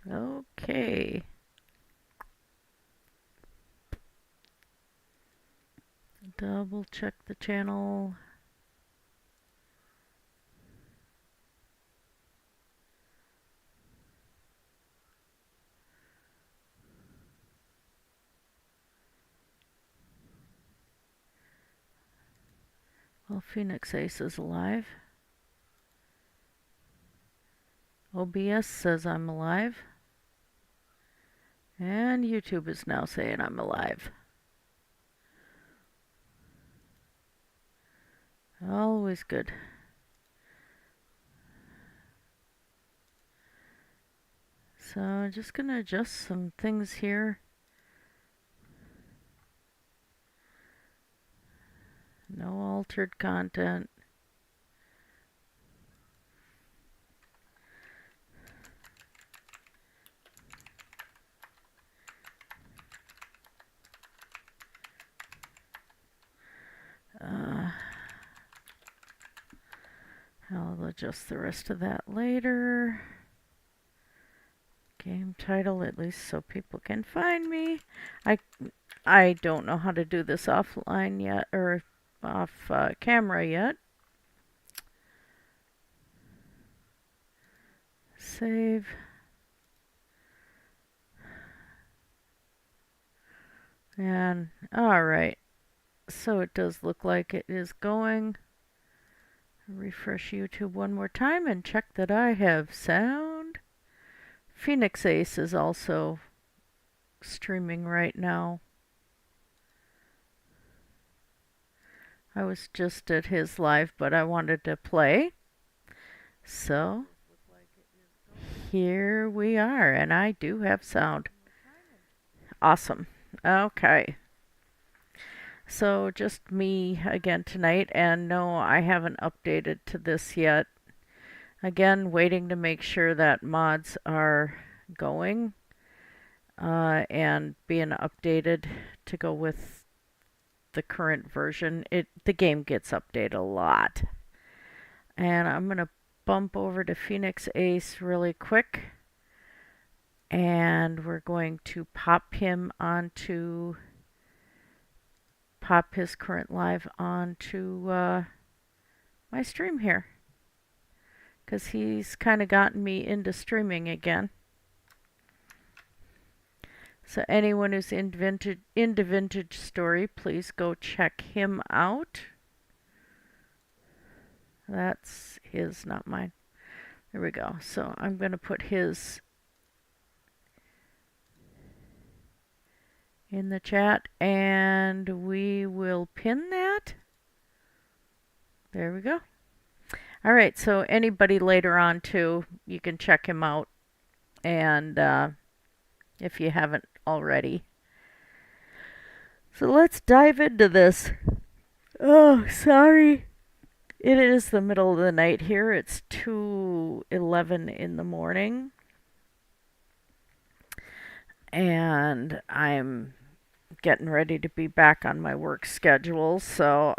Okay. Double check the channel. Well, Phoenix Ace is alive. OBS says I'm alive. And YouTube is now saying I'm alive. Always good. So I'm just going to adjust some things here. No altered content. I'll adjust the rest of that later. Game title, at least so people can find me. I don't know how to do this offline yet, or off camera yet. Save. And alright, so it does look like it is going. Refresh YouTube one more time and check that I have sound. Phoenix Ace is also streaming right now. I was just at his live, but I wanted to play. So here we are, and I do have sound. Awesome. Okay. So just me again tonight, and no, I haven't updated to this yet. Again, waiting to make sure that mods are going and being updated to go with the current version. The game gets updated a lot. And I'm going to bump over to Phoenix Ace really quick. And we're going to pop his current live onto my stream here. Because he's kind of gotten me into streaming again. So anyone who's into Vintage Story, please go check him out. That's his, not mine. There we go. So I'm going to put his in the chat, and we will pin that. There we go. All right, so anybody later on too, you can check him out, and if you haven't already. So let's dive into this. Oh, sorry. It is the middle of the night here. It's 2:11 in the morning. And I'm getting ready to be back on my work schedule. So,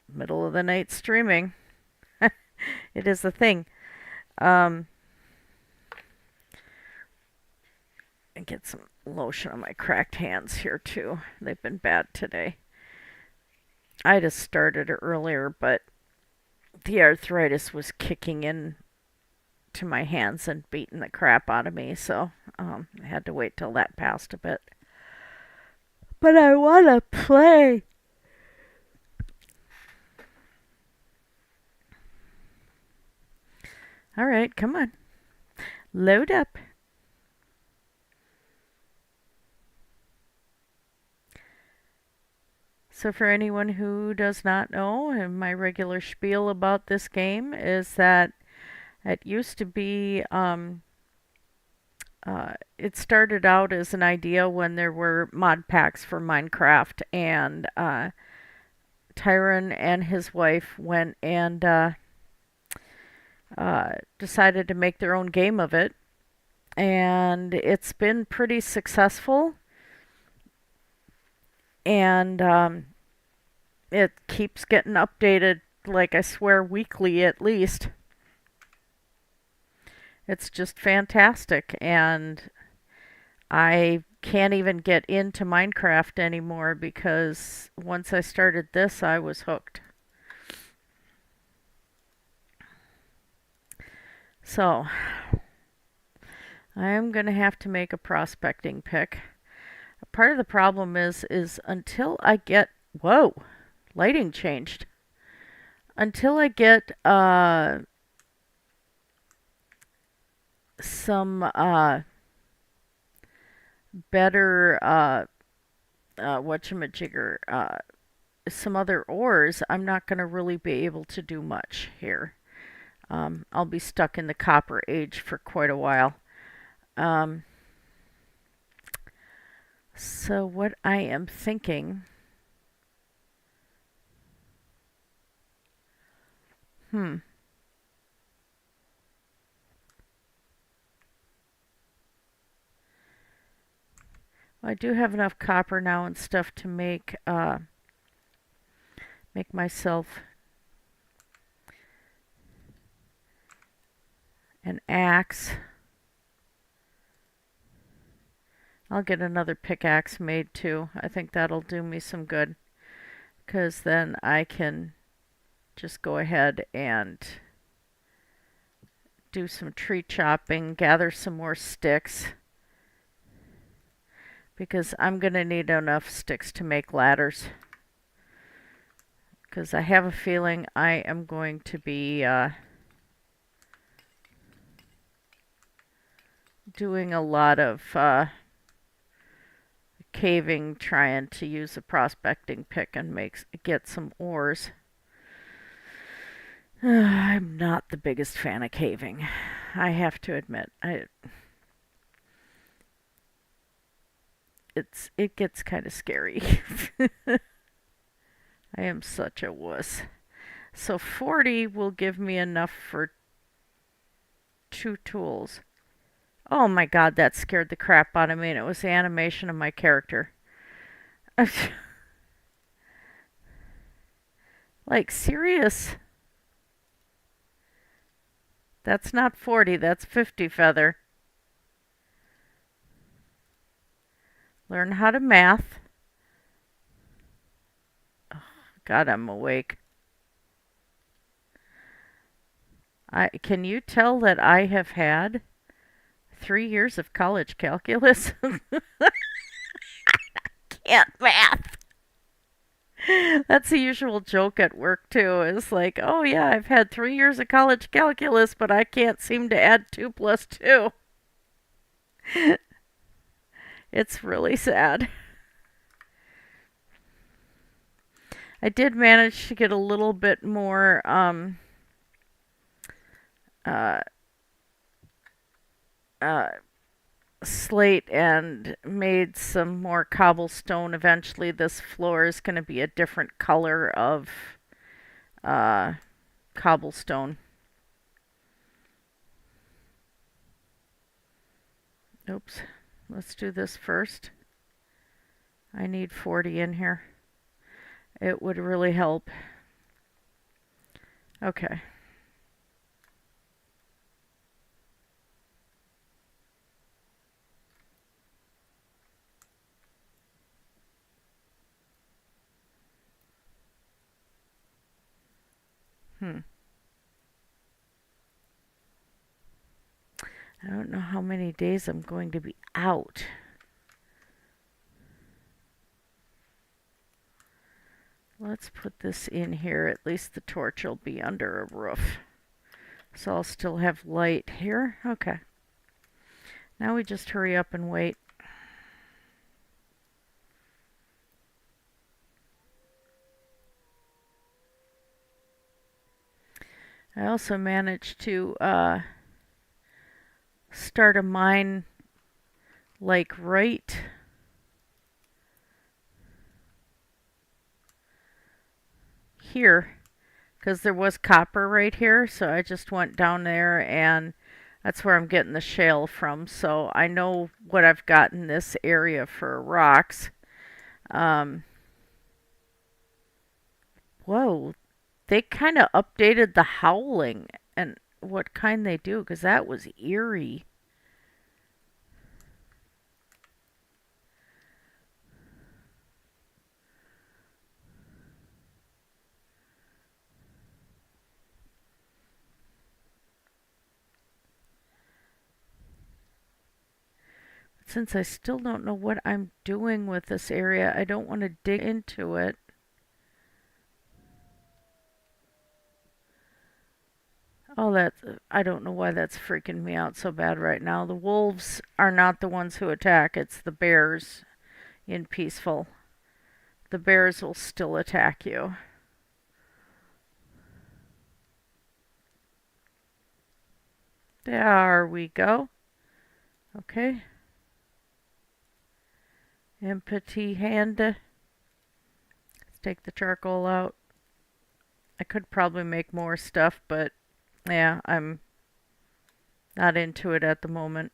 middle of the night streaming. It is a thing. And get some lotion on my cracked hands here too. They've been bad today. I just started earlier, but the arthritis was kicking in to my hands and beating the crap out of me, so I had to wait till that passed a bit. But I want to play. All right, come on. Load up. So for anyone who does not know, and my regular spiel about this game is that it used to be, it started out as an idea when there were mod packs for Minecraft, and Tyron and his wife went and decided to make their own game of it. And it's been pretty successful. And it keeps getting updated, like I swear, weekly at least. It's just fantastic, and I can't even get into Minecraft anymore because once I started this, I was hooked. So, I am going to have to make a prospecting pick. Part of the problem is until I get, whoa, lighting changed. Until I get some better whatchamajigger, some other ores, I'm not going to really be able to do much here. I'll be stuck in the copper age for quite a while. Um, so what I am thinking, hmm, well, I do have enough copper now and stuff to make myself an axe. I'll get another pickaxe made too. I think that'll do me some good, because then I can just go ahead and do some tree chopping, gather some more sticks, because I'm going to need enough sticks to make ladders. Because I have a feeling I am going to be doing a lot of caving, trying to use a prospecting pick and get some ores. I'm not the biggest fan of caving, I have to admit. It gets kind of scary. I am such a wuss. So 40 will give me enough for 2 tools. Oh my god, that scared the crap out of me, and it was the animation of my character. Like, serious? That's not 40, that's 50 feather. Learn how to math. Oh, god, I'm awake. Can you tell that I have had 3 years of college calculus? Can't math. That's the usual joke at work too. It's like, oh yeah, I've had 3 years of college calculus, but I can't seem to add 2 plus 2. It's really sad. I did manage to get a little bit more uh, uh, slate and made some more cobblestone. Eventually, this floor is going to be a different color of uh, cobblestone. Oops. Let's do this first. I need 40 in here. It would really help. Okay. Hmm. I don't know how many days I'm going to be out. Let's put this in here. At least the torch will be under a roof. So I'll still have light here. Okay. Now we just hurry up and wait. I also managed to start a mine like right here, because there was copper right here, so I just went down there and that's where I'm getting the shale from. So I know what I've got in this area for rocks. Um, whoa, they kind of updated the howling, and what kind they do, because that was eerie. Since I still don't know what I'm doing with this area, I don't want to dig into it. Oh, I don't know why that's freaking me out so bad right now. The wolves are not the ones who attack, it's the bears in peaceful. The bears will still attack you. There we go. Okay. Empty hand. Let's take the charcoal out. I could probably make more stuff, but yeah, I'm not into it at the moment.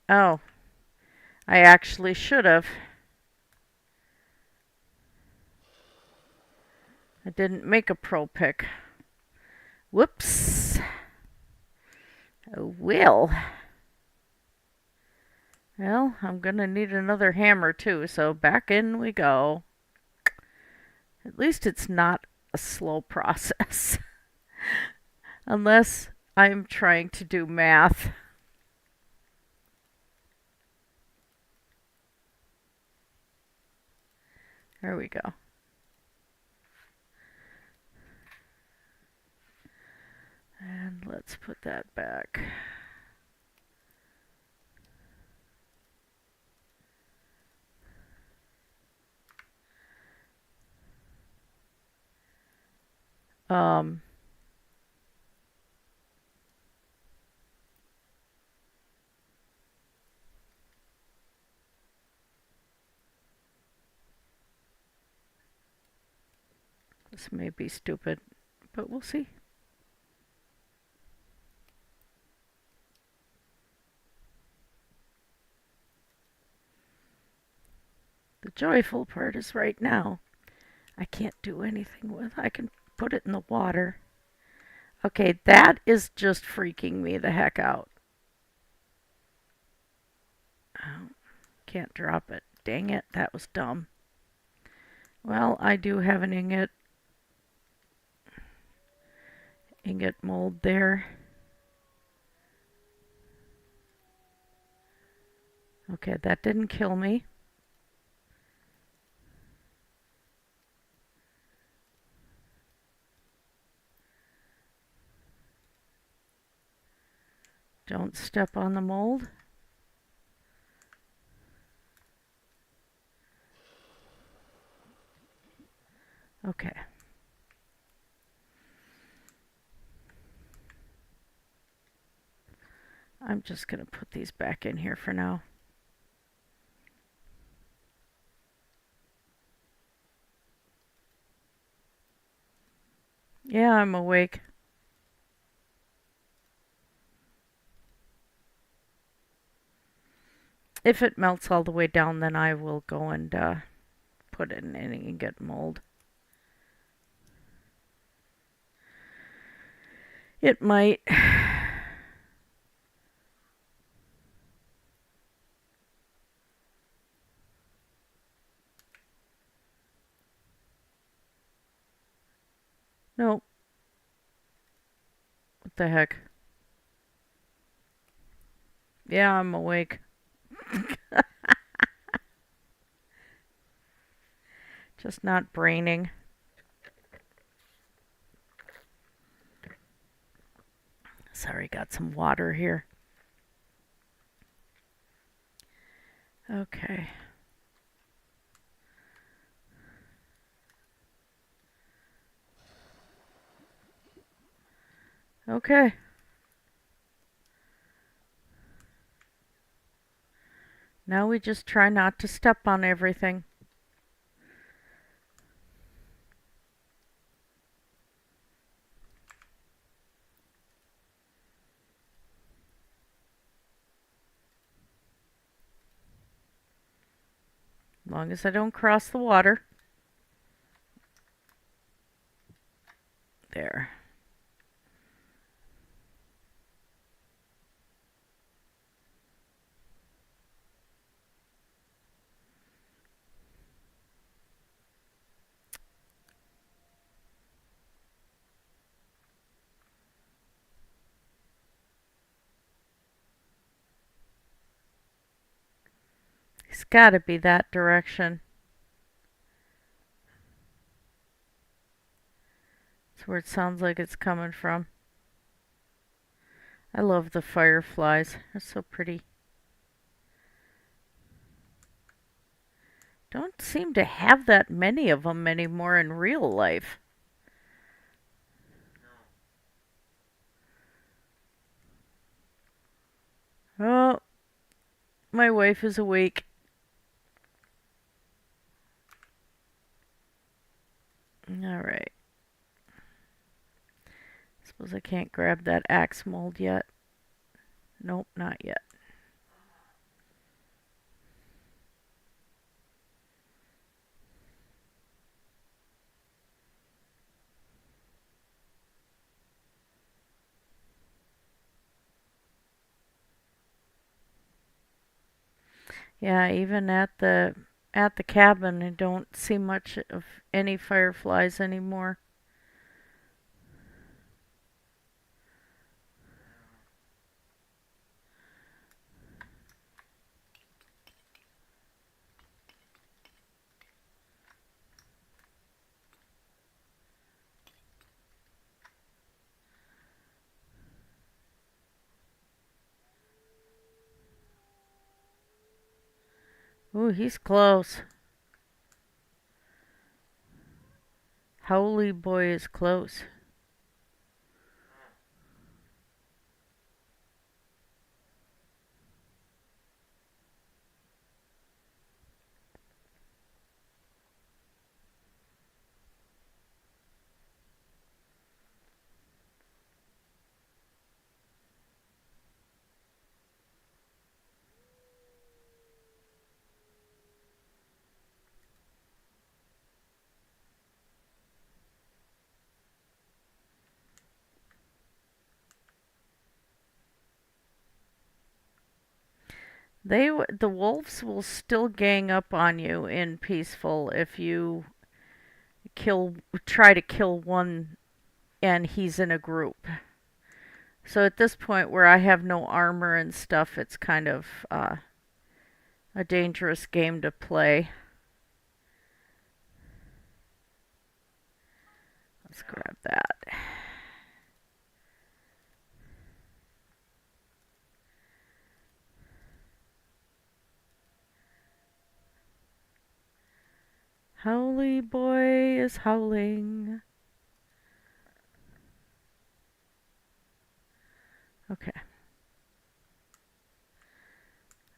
Oh, I actually should have. I didn't make a pro pick. Whoops. Oh, well. Well, I'm gonna need another hammer too, so back in we go. At least it's not a slow process. Unless I'm trying to do math. There we go. And let's put that back. Um, this may be stupid, but we'll see. The joyful part is right now. I can't do anything with. I can put it in the water. Okay, that is just freaking me the heck out. Oh, can't drop it. Dang it, that was dumb. Well, I do have an ingot mold there. Okay, that didn't kill me. Don't step on the mold. Okay. I'm just going to put these back in here for now. Yeah, I'm awake. If it melts all the way down, then I will go and put it in an ingot mold. It might. Nope. What the heck? Yeah, I'm awake. Just not braining. Sorry, got some water here. Okay. Okay. Now we just try not to step on everything. As long as I don't cross the water. there. It's gotta be that direction. That's where it sounds like it's coming from. I love the fireflies. They're so pretty. Don't seem to have that many of them anymore in real life. Oh, my wife is awake. Alright. Suppose I can't grab that axe mold yet. Nope, not yet. Yeah, even at the cabin I don't see much of any fireflies anymore. Ooh, he's close. Holy boy is close. The wolves will still gang up on you in peaceful if you kill try to kill one and he's in a group. So at this point where I have no armor and stuff, it's kind of a dangerous game to play. Let's grab that. Holy boy is howling. Okay.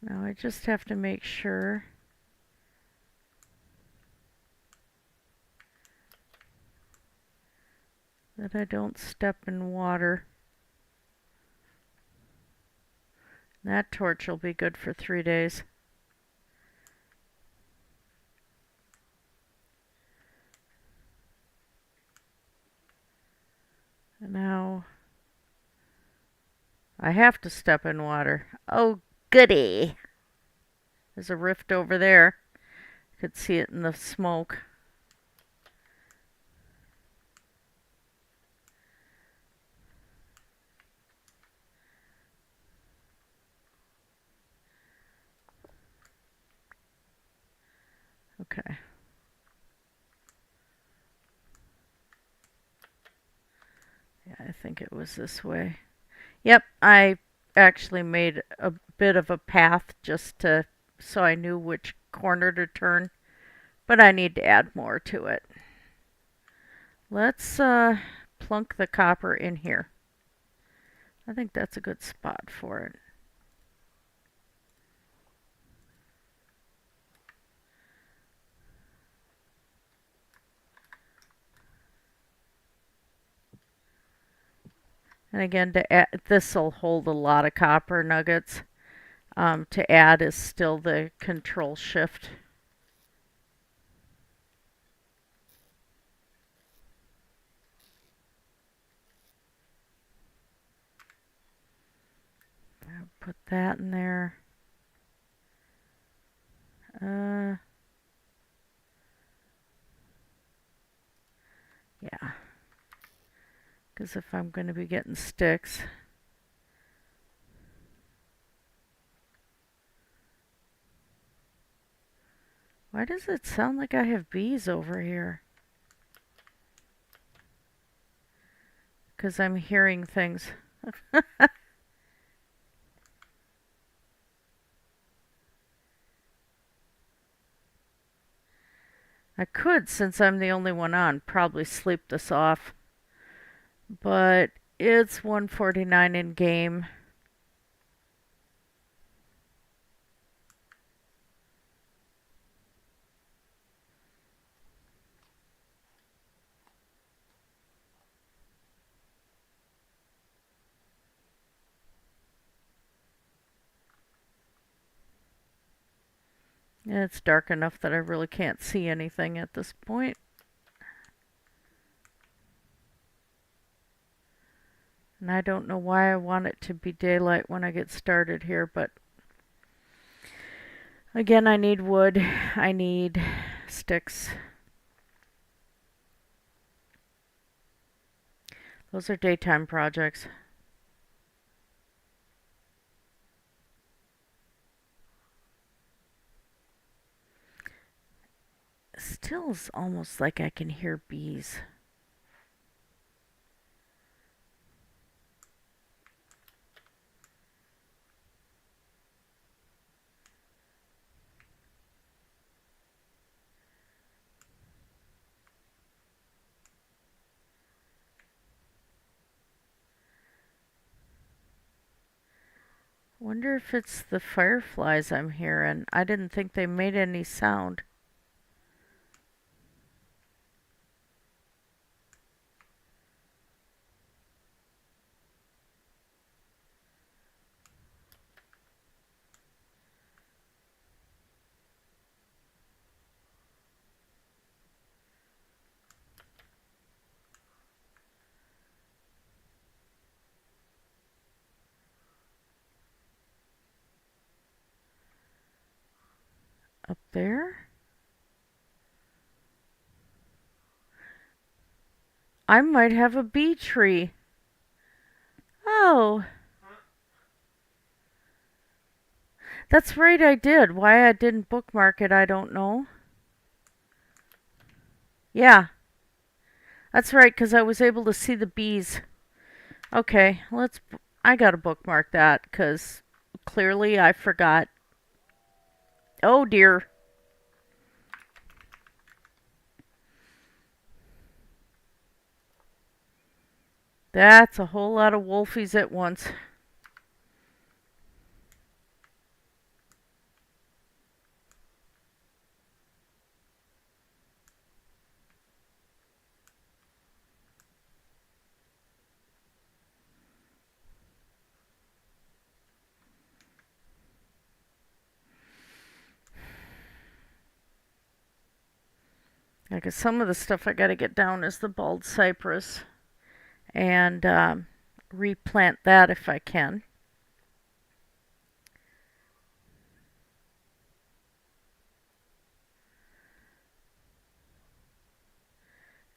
Now I just have to make sure that I don't step in water. That torch will be good for 3 days. And now I have to step in water. Oh, goody! There's a rift over there. You could see it in the smoke. Okay. Yeah, I think it was this way. Yep, I actually made a bit of a path just to so I knew which corner to turn, but I need to add more to it. Let's plunk the copper in here. I think that's a good spot for it. And again, this will hold a lot of copper nuggets. To add is still the control shift. put that in there. Yeah. Because if I'm going to be getting sticks. Why does it sound like I have bees over here? Because I'm hearing things. I could, since I'm the only one on, probably sleep this off. But it's 1:49 in game. And it's dark enough that I really can't see anything at this point. And I don't know why I want it to be daylight when I get started here, but again, I need wood. I need sticks. Those are daytime projects. Still is almost like I can hear bees. Wonder if it's the fireflies I'm hearing. I didn't think they made any sound. Up there? I might have a bee tree. Oh, that's right, I did. Why I didn't bookmark it, I don't know. Yeah, that's right, because I was able to see the bees. Okay, I gotta bookmark that, because clearly I forgot. Oh dear. That's a whole lot of wolfies at once. I guess some of the stuff I gotta get down is the bald cypress and replant that if I can.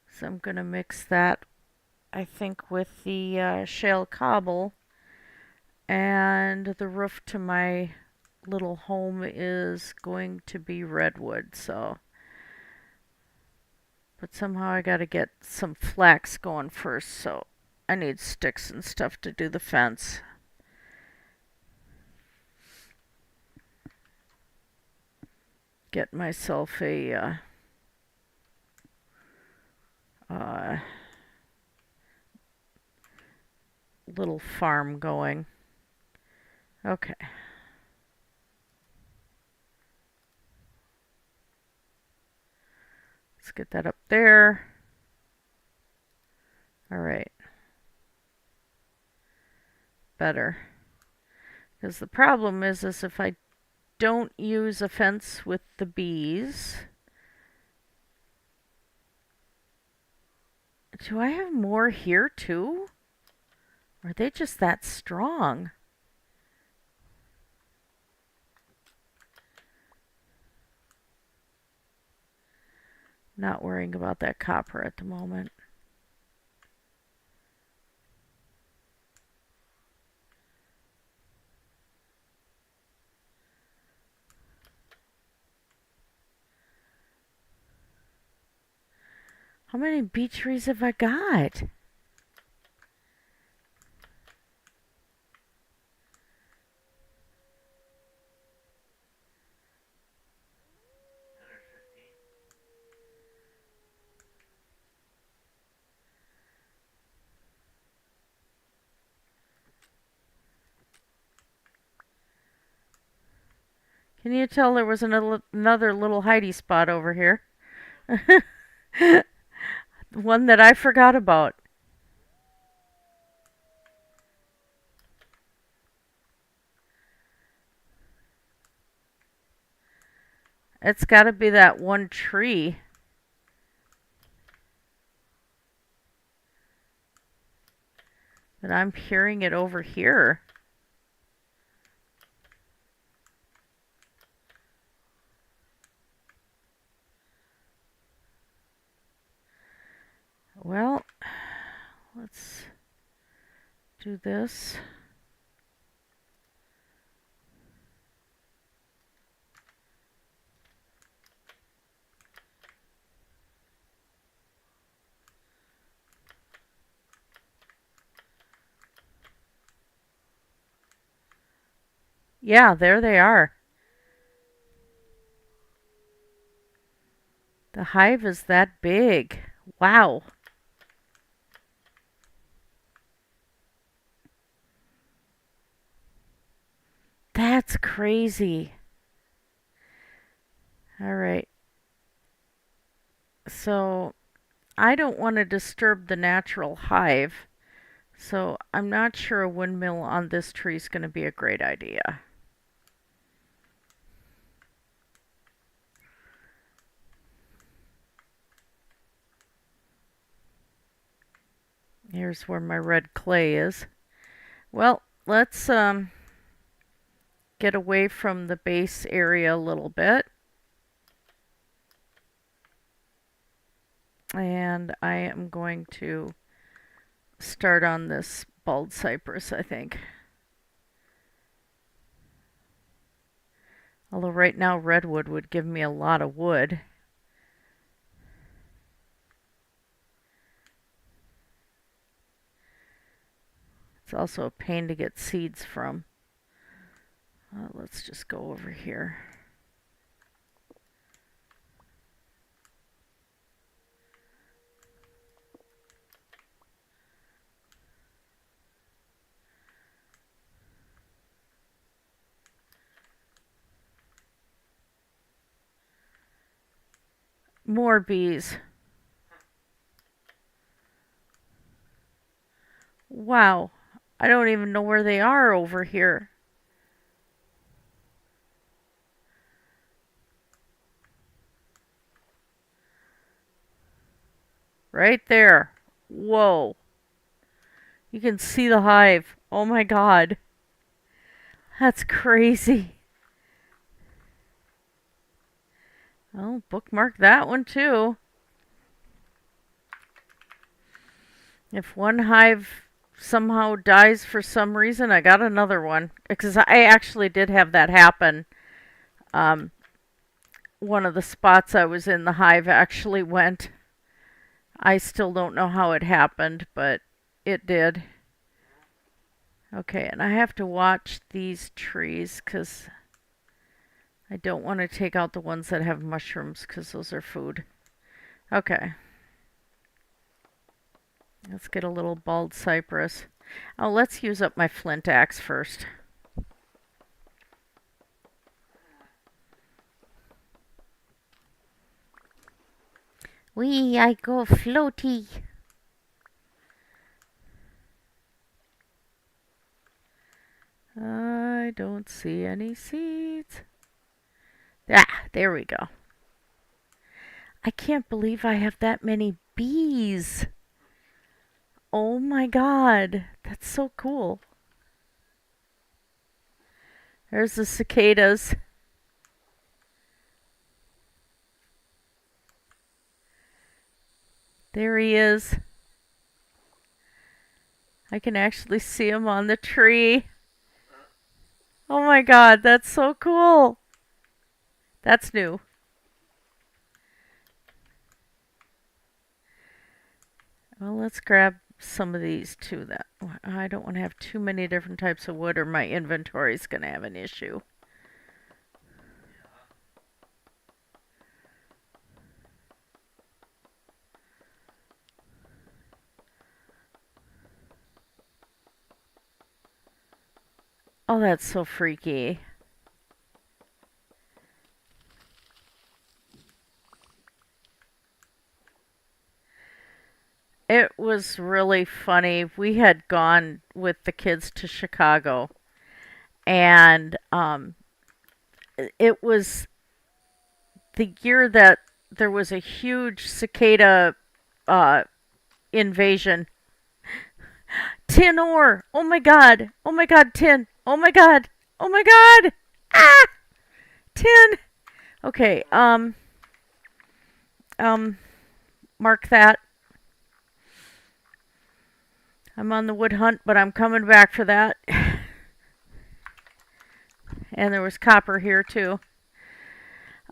So I'm gonna mix that, I think, with the shale cobble, and the roof to my little home is going to be redwood, so. But somehow I gotta get some flax going first, so I need sticks and stuff to do the fence. Get myself a little farm going. Okay. Let's get that up there. All right. Better. Because the problem is if I don't use a fence with the bees, do I have more here too? Or are they just that strong? Not worrying about that copper at the moment. How many bee trees have I got? Can you tell there was another little hidey spot over here? One that I forgot about. It's got to be that one tree. But I'm hearing it over here. Well, let's do this. Yeah, there they are. The hive is that big. Wow. That's crazy. All right. So I don't want to disturb the natural hive. So I'm not sure a windmill on this tree is going to be a great idea. Here's where my red clay is. Well, let's get away from the base area a little bit. And I am going to start on this bald cypress, I think. Although right now redwood would give me a lot of wood. It's also a pain to get seeds from. Let's just go over here. More bees. Wow. I don't even know where they are over here. Right there. Whoa. You can see the hive. Oh my god. That's crazy. Oh, bookmark that one too. If one hive somehow dies for some reason, I got another one. Because I actually did have that happen. One of the spots I was in, the hive actually went. I still don't know how it happened, but it did. Okay, and I have to watch these trees because I don't want to take out the ones that have mushrooms because those are food. Okay. Let's get a little bald cypress. Oh, let's use up my flint axe first. Wee, I go floaty. I don't see any seeds. Ah, there we go. I can't believe I have that many bees. Oh my god, that's so cool. There's the cicadas. There he is. I can actually see him on the tree. Oh my god, that's so cool. That's new. Well, let's grab some of these too. That I don't want to have too many different types of wood or my inventory's going to have an issue. Oh, that's so freaky. It was really funny. We had gone with the kids to Chicago, and it was the year that there was a huge cicada uh, invasion. Tin ore! Oh my god! Oh my god, tin! Oh my god! Oh my god! Ah! Tin! Okay, um, mark that. I'm on the wood hunt, but I'm coming back for that. And there was copper here too.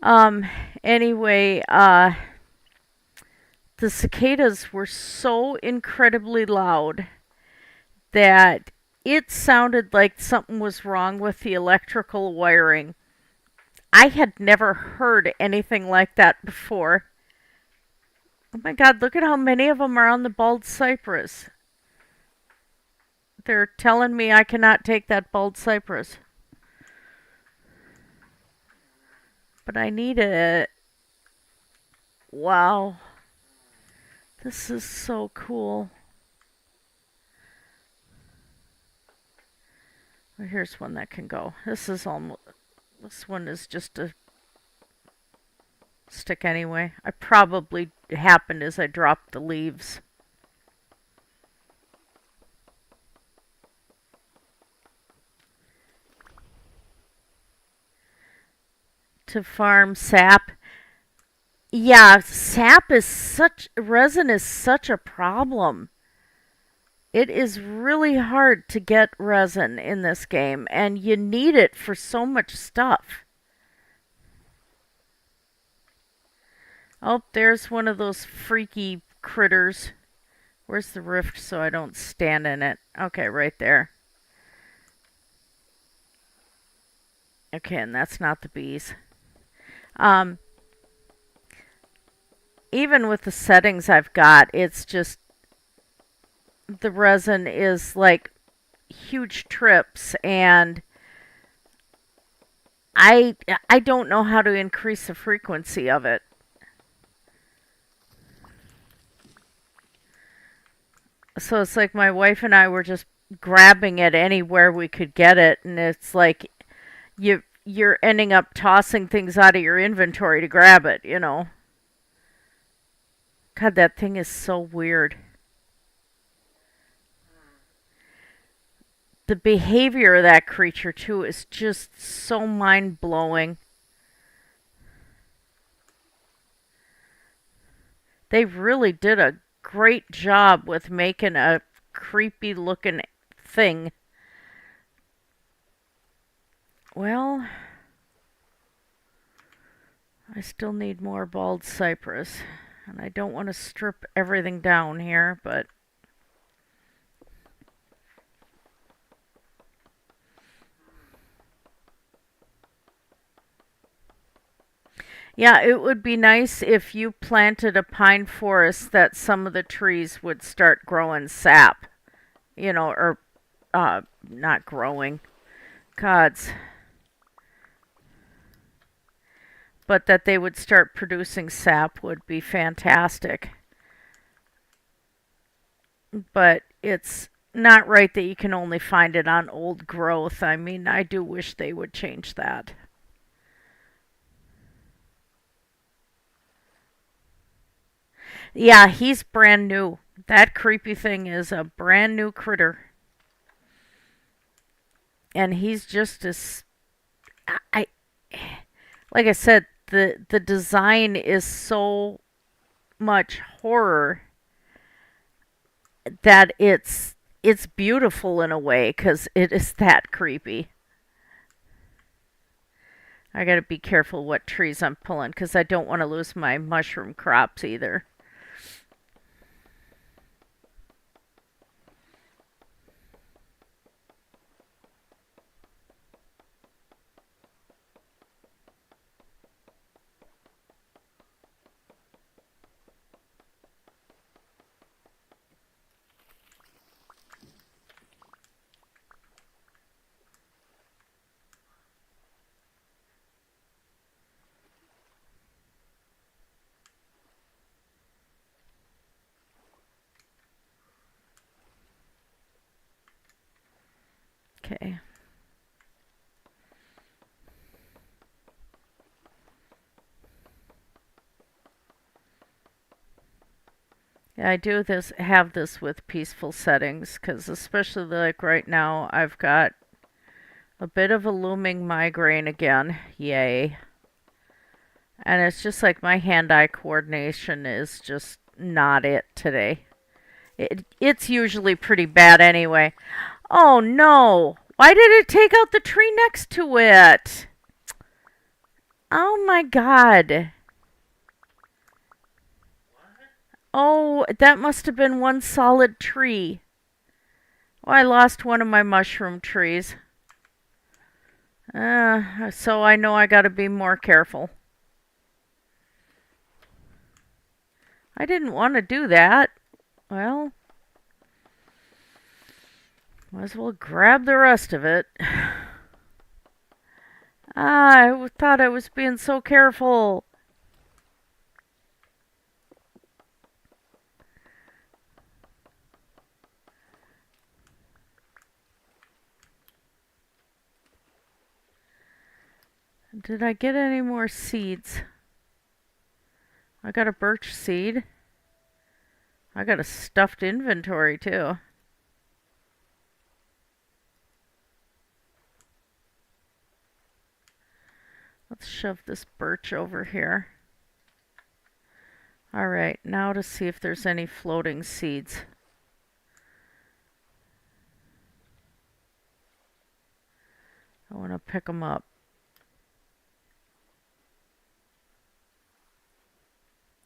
Um, anyway, the cicadas were so incredibly loud that it sounded like something was wrong with the electrical wiring. I had never heard anything like that before. Oh my god, look at how many of them are on the bald cypress. They're telling me I cannot take that bald cypress. But I need it. Wow. This is so cool. Well, here's one that can go. This one is just a stick anyway. I probably happened as I dropped the leaves. To farm sap. Yeah, resin is such a problem. It is really hard to get resin in this game, and you need it for so much stuff. Oh, there's one of those freaky critters. Where's the rift so I don't stand in it? Okay, right there. Okay, and that's not the bees. Um, even with the settings I've got, it's just the resin is like huge trips, and I don't know how to increase the frequency of it. So it's like my wife and I were just grabbing it anywhere we could get it, and it's like you're ending up tossing things out of your inventory to grab it, you know. God, that thing is so weird. The behavior of that creature too is just so mind-blowing. They really did a great job with making a creepy looking thing. Well, I still need more bald cypress. And I don't want to strip everything down here, but yeah, it would be nice if you planted a pine forest that some of the trees would start growing sap, you know, or not growing, gods, but that they would start producing sap would be fantastic. But it's not right that you can only find it on old growth. I mean, I do wish they would change that. Yeah, he's brand new. That creepy thing is a brand new critter. And he's just as I like I said, the design is so much horror that it's beautiful in a way because it is that creepy. I gotta be careful what trees I'm pulling because I don't want to lose my mushroom crops either. Okay. Yeah, I do this have this with peaceful settings because especially like right now I've got a bit of a looming migraine again. Yay. And it's just like my hand-eye coordination is just not it today. It's usually pretty bad anyway. Oh no! Why did it take out the tree next to it? Oh my god. Oh, that must have been one solid tree. Oh, I lost one of my mushroom trees. So I know I gotta be more careful. I didn't want to do that. Well, might as well grab the rest of it. I thought I was being so careful. Did I get any more seeds? I got a birch seed. I got a stuffed inventory too. Let's shove this birch over here. Alright, now to see if there's any floating seeds. I want to pick them up.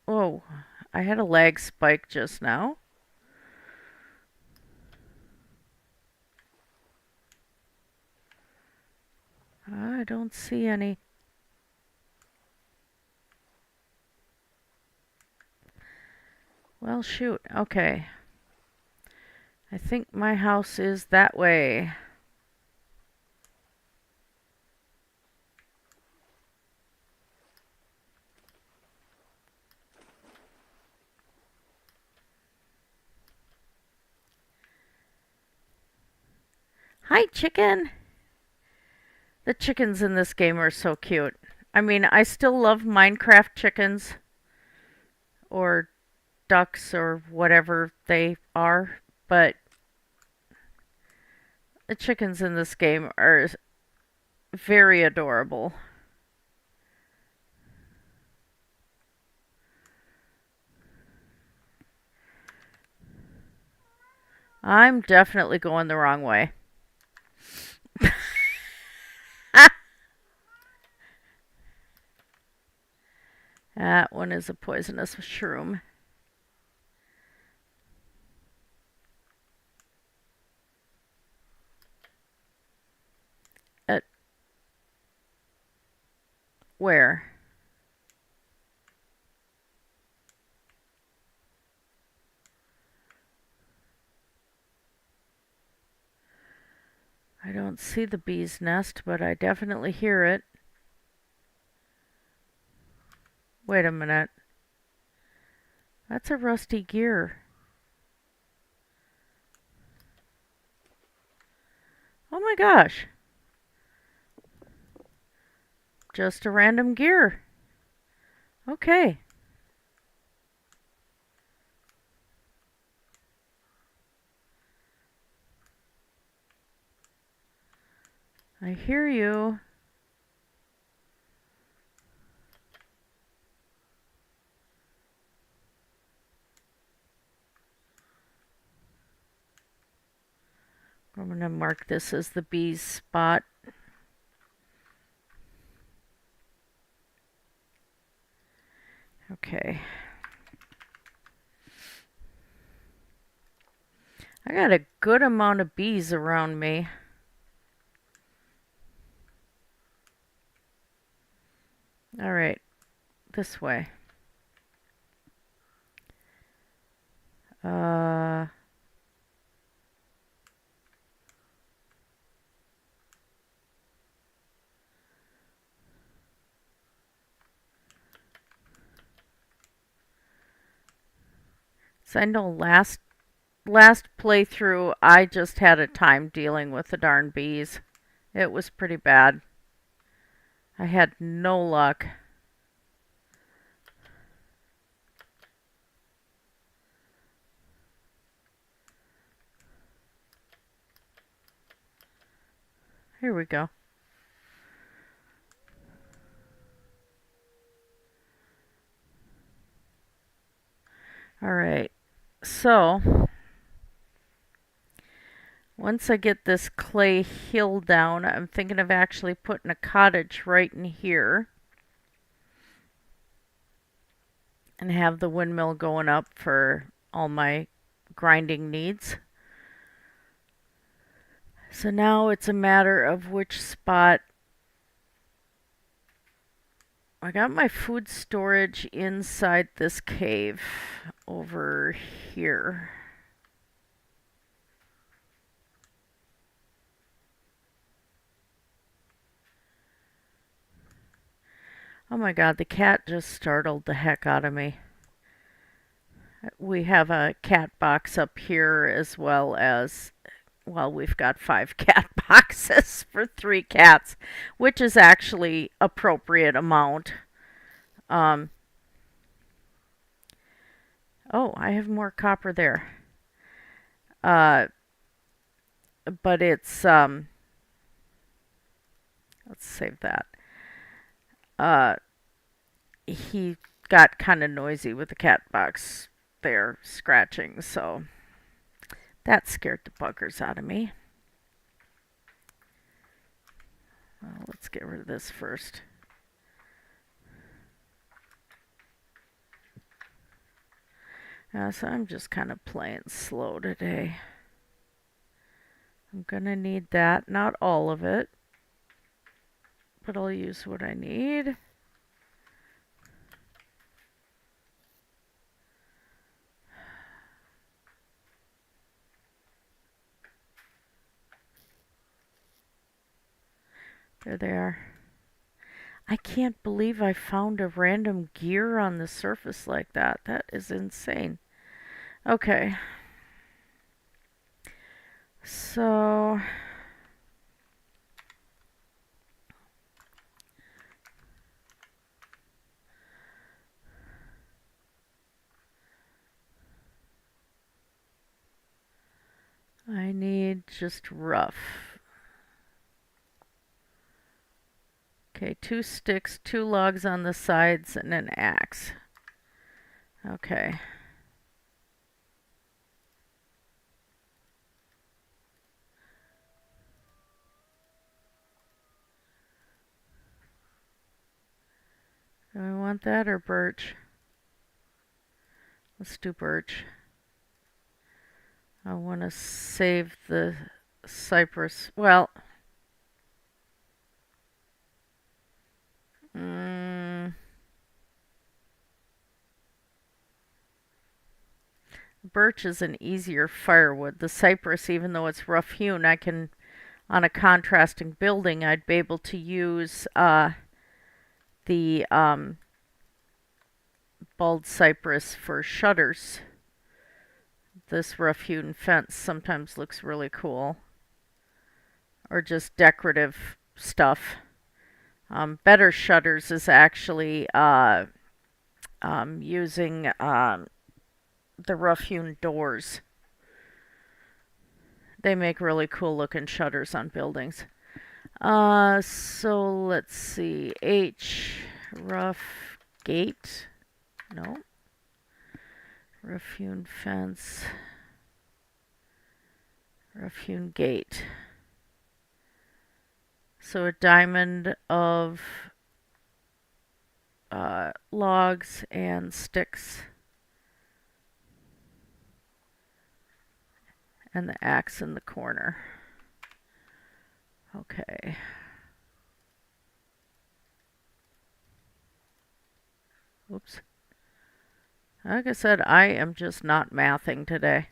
Whoa, I had a lag spike just now. I don't see any. Well, shoot. Okay. I think my house is that way. Hi, chicken! The chickens in this game are so cute. I mean, I still love Minecraft chickens or ducks or whatever they are, but the chickens in this game are very adorable. I'm definitely going the wrong way. That one is a poisonous shroom. At where? I don't see the bee's nest, but I definitely hear it. Wait a minute. That's a rusty gear. Oh my gosh. Just a random gear. Okay. I hear you. I'm going to mark this as the bees spot. Okay. I got a good amount of bees around me. All right, this way. Uh, so I know last playthrough I just had a time dealing with the darn bees. It was pretty bad. I had no luck. Here we go. All right. So, once I get this clay hill down, I'm thinking of actually putting a cottage right in here and have the windmill going up for all my grinding needs. So now it's a matter of which spot. I got my food storage inside this cave over here. Oh my god, the cat just startled the heck out of me. We have a cat box up here as well as, well, we've got 5 cat boxes for 3 cats, which is actually appropriate amount. Oh, I have more copper there. But it's, let's save that. He got kind of noisy with the cat box there scratching, so that scared the buggers out of me. Well, let's get rid of this first. So I'm just kind of playing slow today. I'm gonna need that, not all of it, but I'll use what I need. There they are. I can't believe I found a random gear on the surface like that. That is insane. Okay. So I need just rough. Okay, 2 sticks, 2 logs on the sides, and an axe. Okay. Do I want that or birch? Let's do birch. I want to save the cypress. Well, birch is an easier firewood. The cypress, even though it's rough hewn, I can, on a contrasting building, I'd be able to use the bald cypress for shutters. This rough hewn fence sometimes looks really cool. Or just decorative stuff. Better shutters is actually using the rough hewn doors. They make really cool looking shutters on buildings. So let's see. H, rough gate. No. Rough hewn fence. rough-hewn gate. So a diamond of logs and sticks, and the axe in the corner. Okay. Oops. Like I said, I am just not mathing today.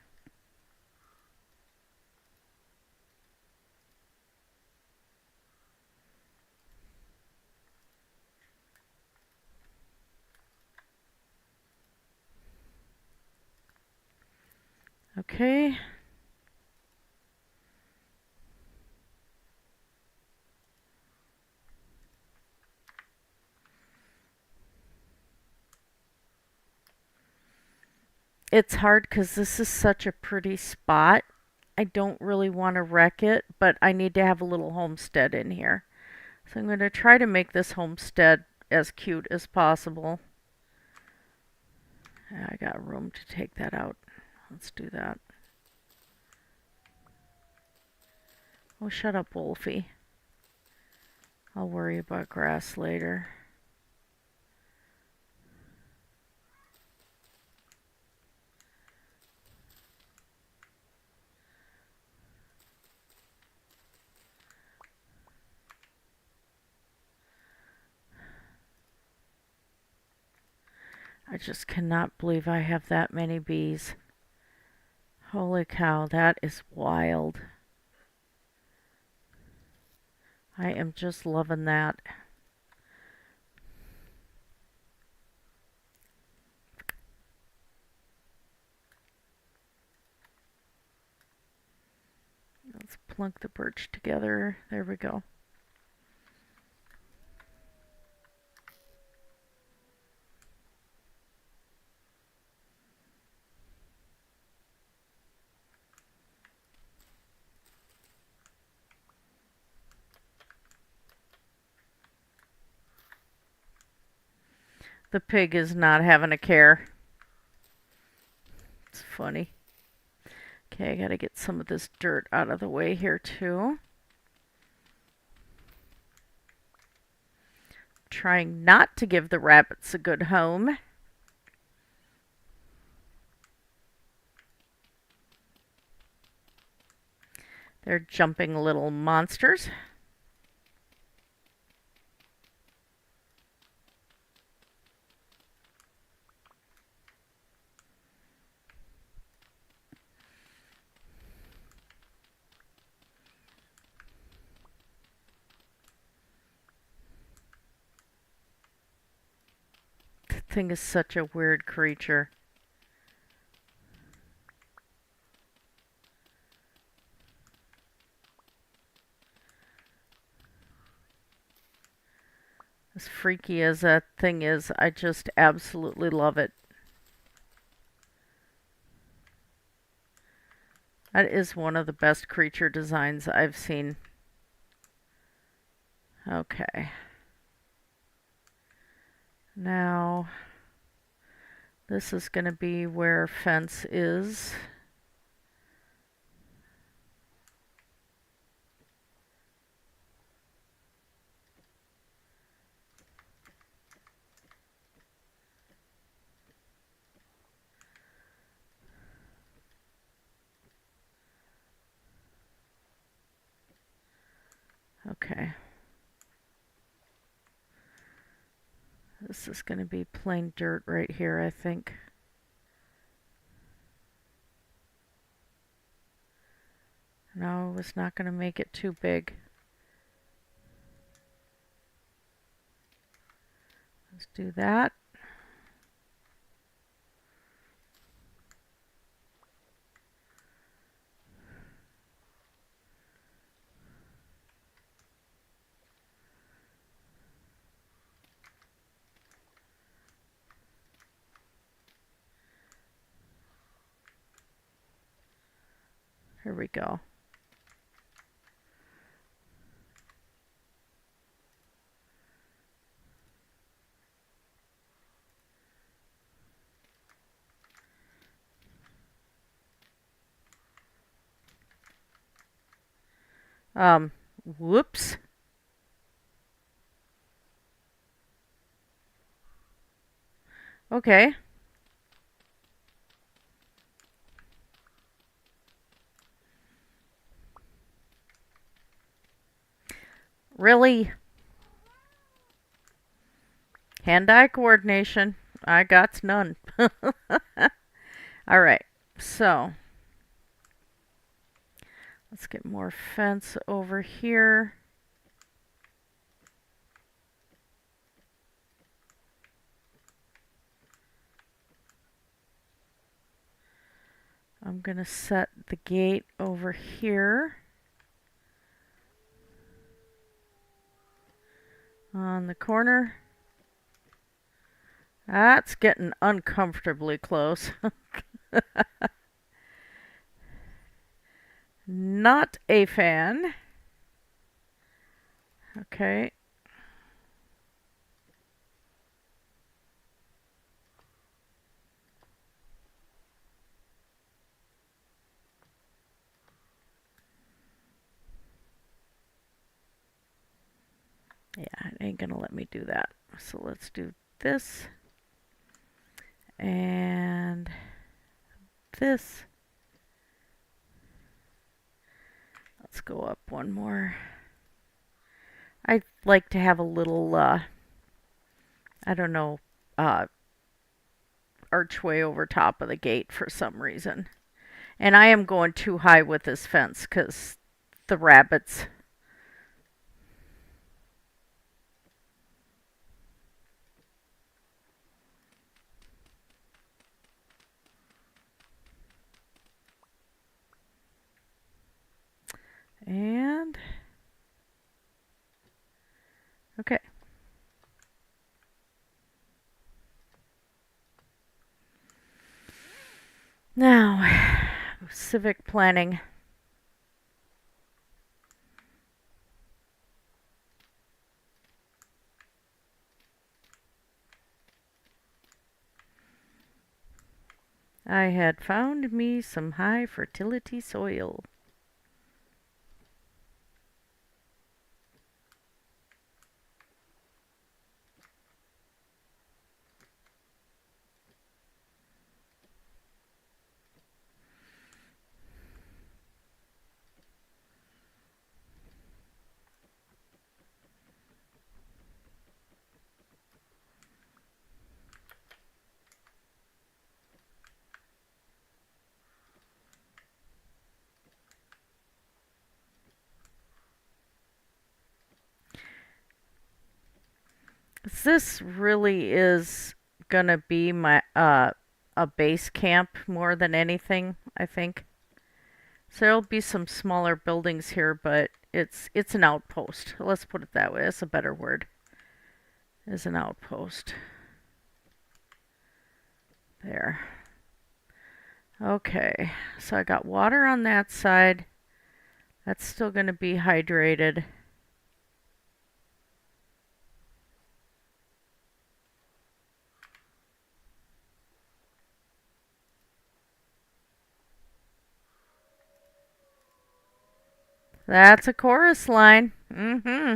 Okay. It's hard because this is such a pretty spot. I don't really want to wreck it, but I need to have a little homestead in here. So I'm going to try to make this homestead as cute as possible. I got room to take that out. Let's do that. Oh, shut up, Wolfie. I'll worry about grass later. I just cannot believe I have that many bees. Holy cow, that is wild. I am just loving that. Let's plunk the birch together. There we go. The pig is not having a care. It's funny. Okay, I gotta get some of this dirt out of the way here too. Trying not to give the rabbits a good home. They're jumping little monsters. The thing is such a weird creature. As freaky as that thing is, I just absolutely love it. That is one of the best creature designs I've seen. Okay. Now, this is going to be where fence is. Okay. This is going to be plain dirt right here, I think. No, it's not going to make it too big. Let's do that. Here we go. Um, whoops. Okay. Really? Hand-eye coordination. I got none. All right. So, let's get more fence over here. I'm going to set the gate over here on the corner. That's getting uncomfortably close. Not a fan. Okay. Yeah, it ain't gonna let me do that. So let's do this and this. Let's go up one more. I like to have a little, I don't know, archway over top of the gate for some reason. And I am going too high with this fence because the rabbits. And, okay. Now, civic planning. I had found me some high fertility soil. This really is gonna be my a base camp more than anything, I think. So there'll be some smaller buildings here, but it's an outpost. Let's put it that way. That's a better word. Is an outpost. There. Okay. So I got water on that side. That's still going to be hydrated. That's a chorus line. Mm-hmm.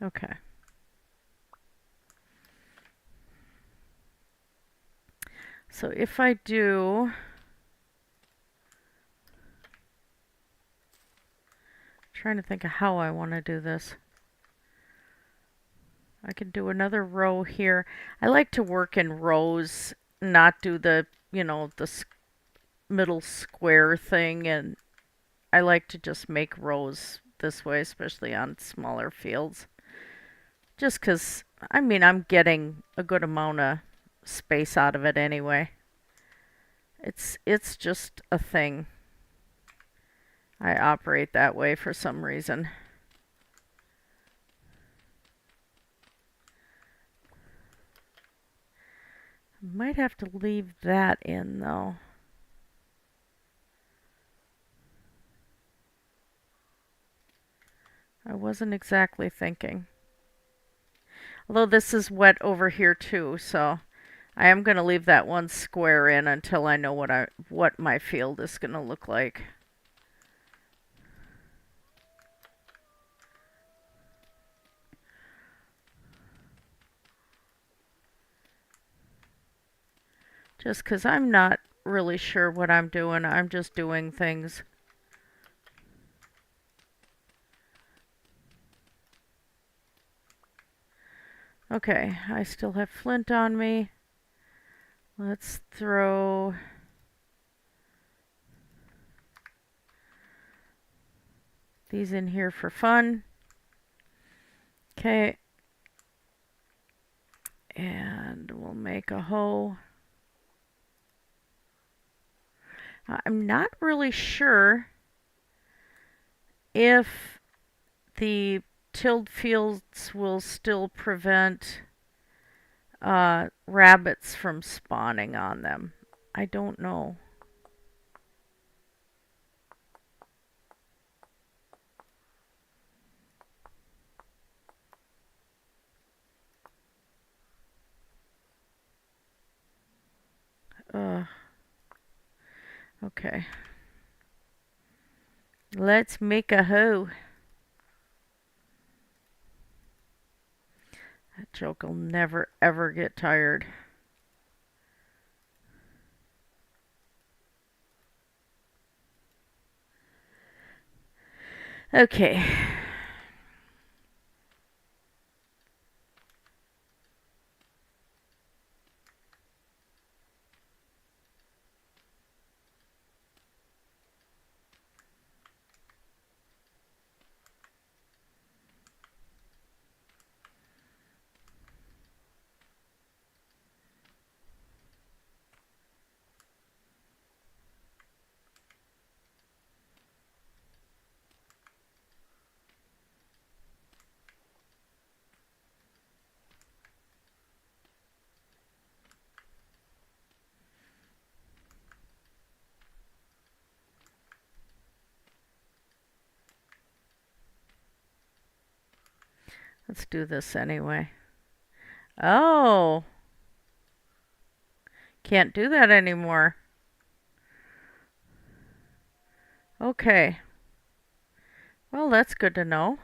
Okay. So if I do, trying to think of how I want to do this. I can do another row here. I like to work in rows, not do the, the middle square thing, and I like to just make rows this way, especially on smaller fields. Just 'cause, I mean, I'm getting a good amount of space out of it anyway. It's just a thing. I operate that way for some reason. Might have to leave that in though. wasn't exactly thinking. Although this is wet over here too, so I am going to leave that one square in until I know what my field is going to look like. Just because I'm not really sure what I'm doing. I'm just doing things. Okay, I still have flint on me. Let's throw these in here for fun. Okay. And we'll make a hoe. I'm not really sure if the tilled fields will still prevent rabbits from spawning on them. I don't know. Okay. Let's make a hoe. That joke will never ever get tired. Okay. Let's do this anyway. Oh. Can't do that anymore. Okay. Well, that's good to know.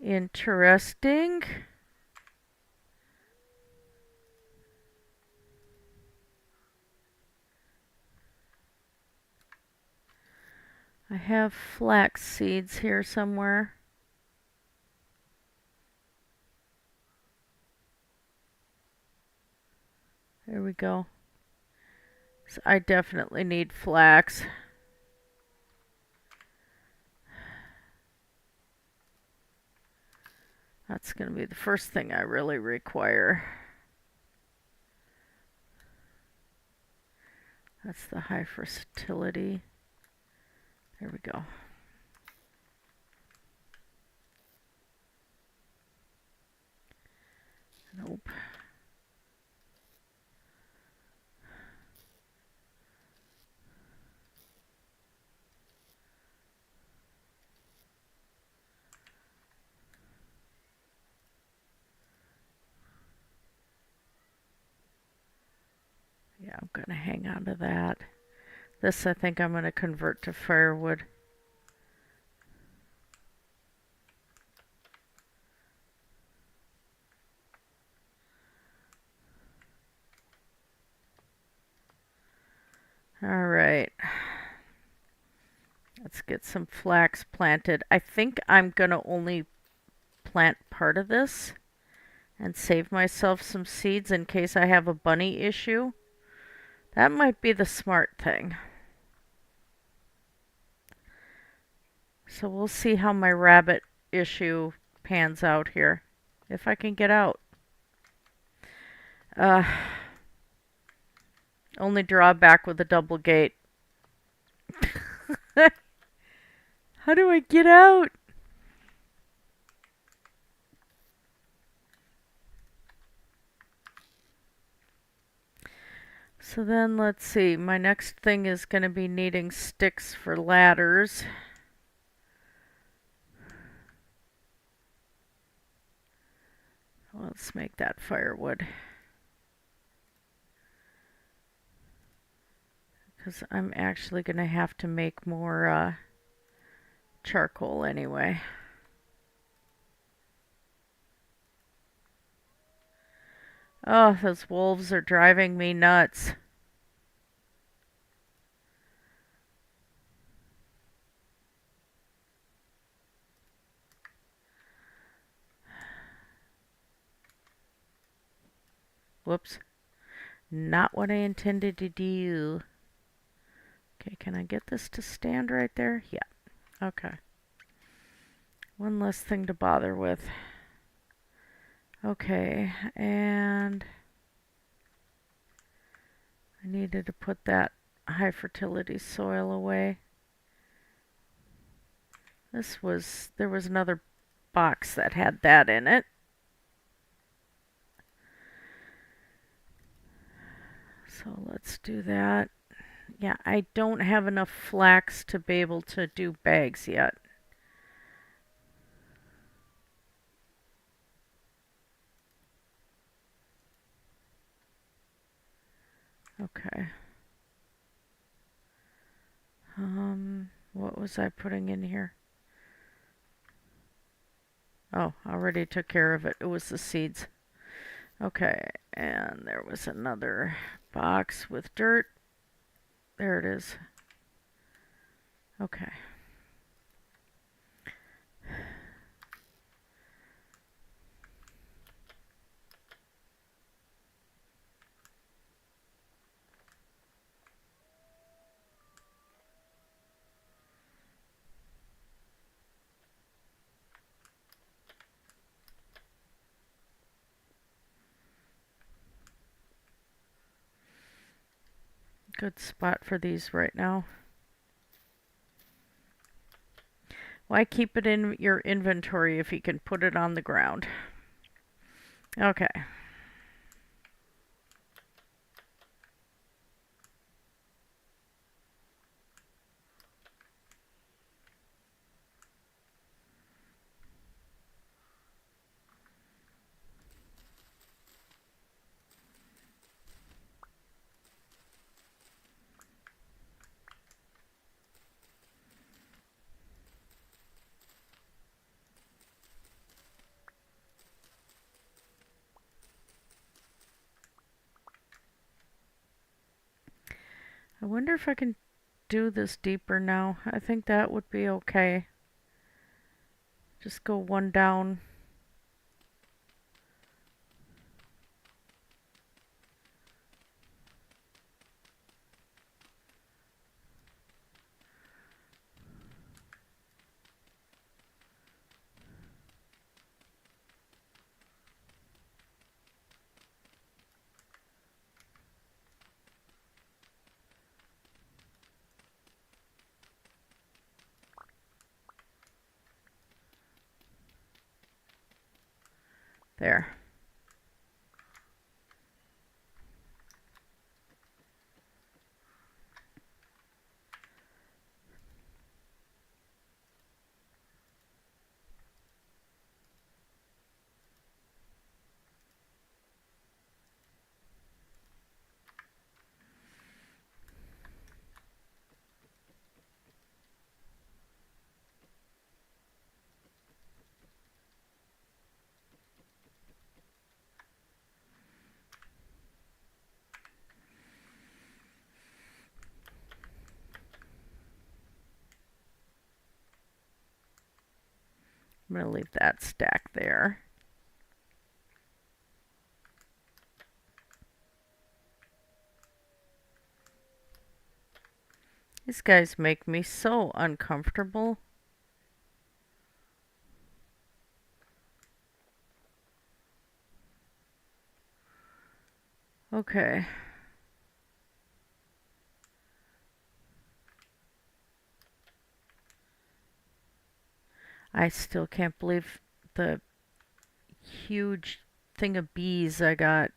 Interesting. I have flax seeds here somewhere. There we go. So I definitely need flax. That's going to be the first thing I really require. That's the high versatility. There we go. Nope. Yeah, I'm going to hang on to that. This I think I'm going to convert to firewood. All right. Let's get some flax planted. I think I'm going to only plant part of this and save myself some seeds in case I have a bunny issue. That might be the smart thing. So we'll see how my rabbit issue pans out here. If I can get out. Only drawback with a double gate. How do I get out? So then let's see, my next thing is going to be needing sticks for ladders. Let's make that firewood. Because I'm actually going to have to make more charcoal anyway. Oh, those wolves are driving me nuts. Whoops. Not what I intended to do. Okay, can I get this to stand right there? Yeah. Okay. One less thing to bother with. Okay, and I needed to put that high fertility soil away. There was another box that had that in it. So let's do that. Yeah, I don't have enough flax to be able to do bags yet. Okay. What was I putting in here? Oh, I already took care of it. It was the seeds. Okay, and there was another box with dirt. There it is. Okay. Good spot for these right now. Why keep it in your inventory if you can put it on the ground? Okay. I wonder if I can do this deeper now. I think that would be okay. Just go one down. There. I'm going to leave that stack there. These guys make me so uncomfortable. Okay. I still can't believe the huge thing of bees I got.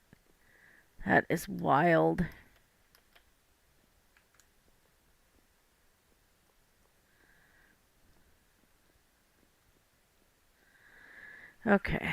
That is wild. Okay.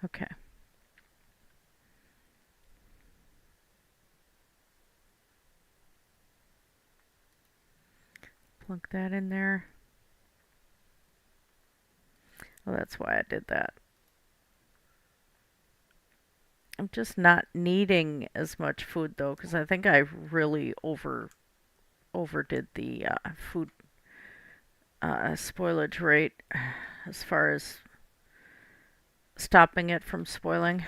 Okay. Plug that in there. Well, that's why I did that. I'm just not needing as much food though, because I think I really overdid the food spoilage rate as far as stopping it from spoiling.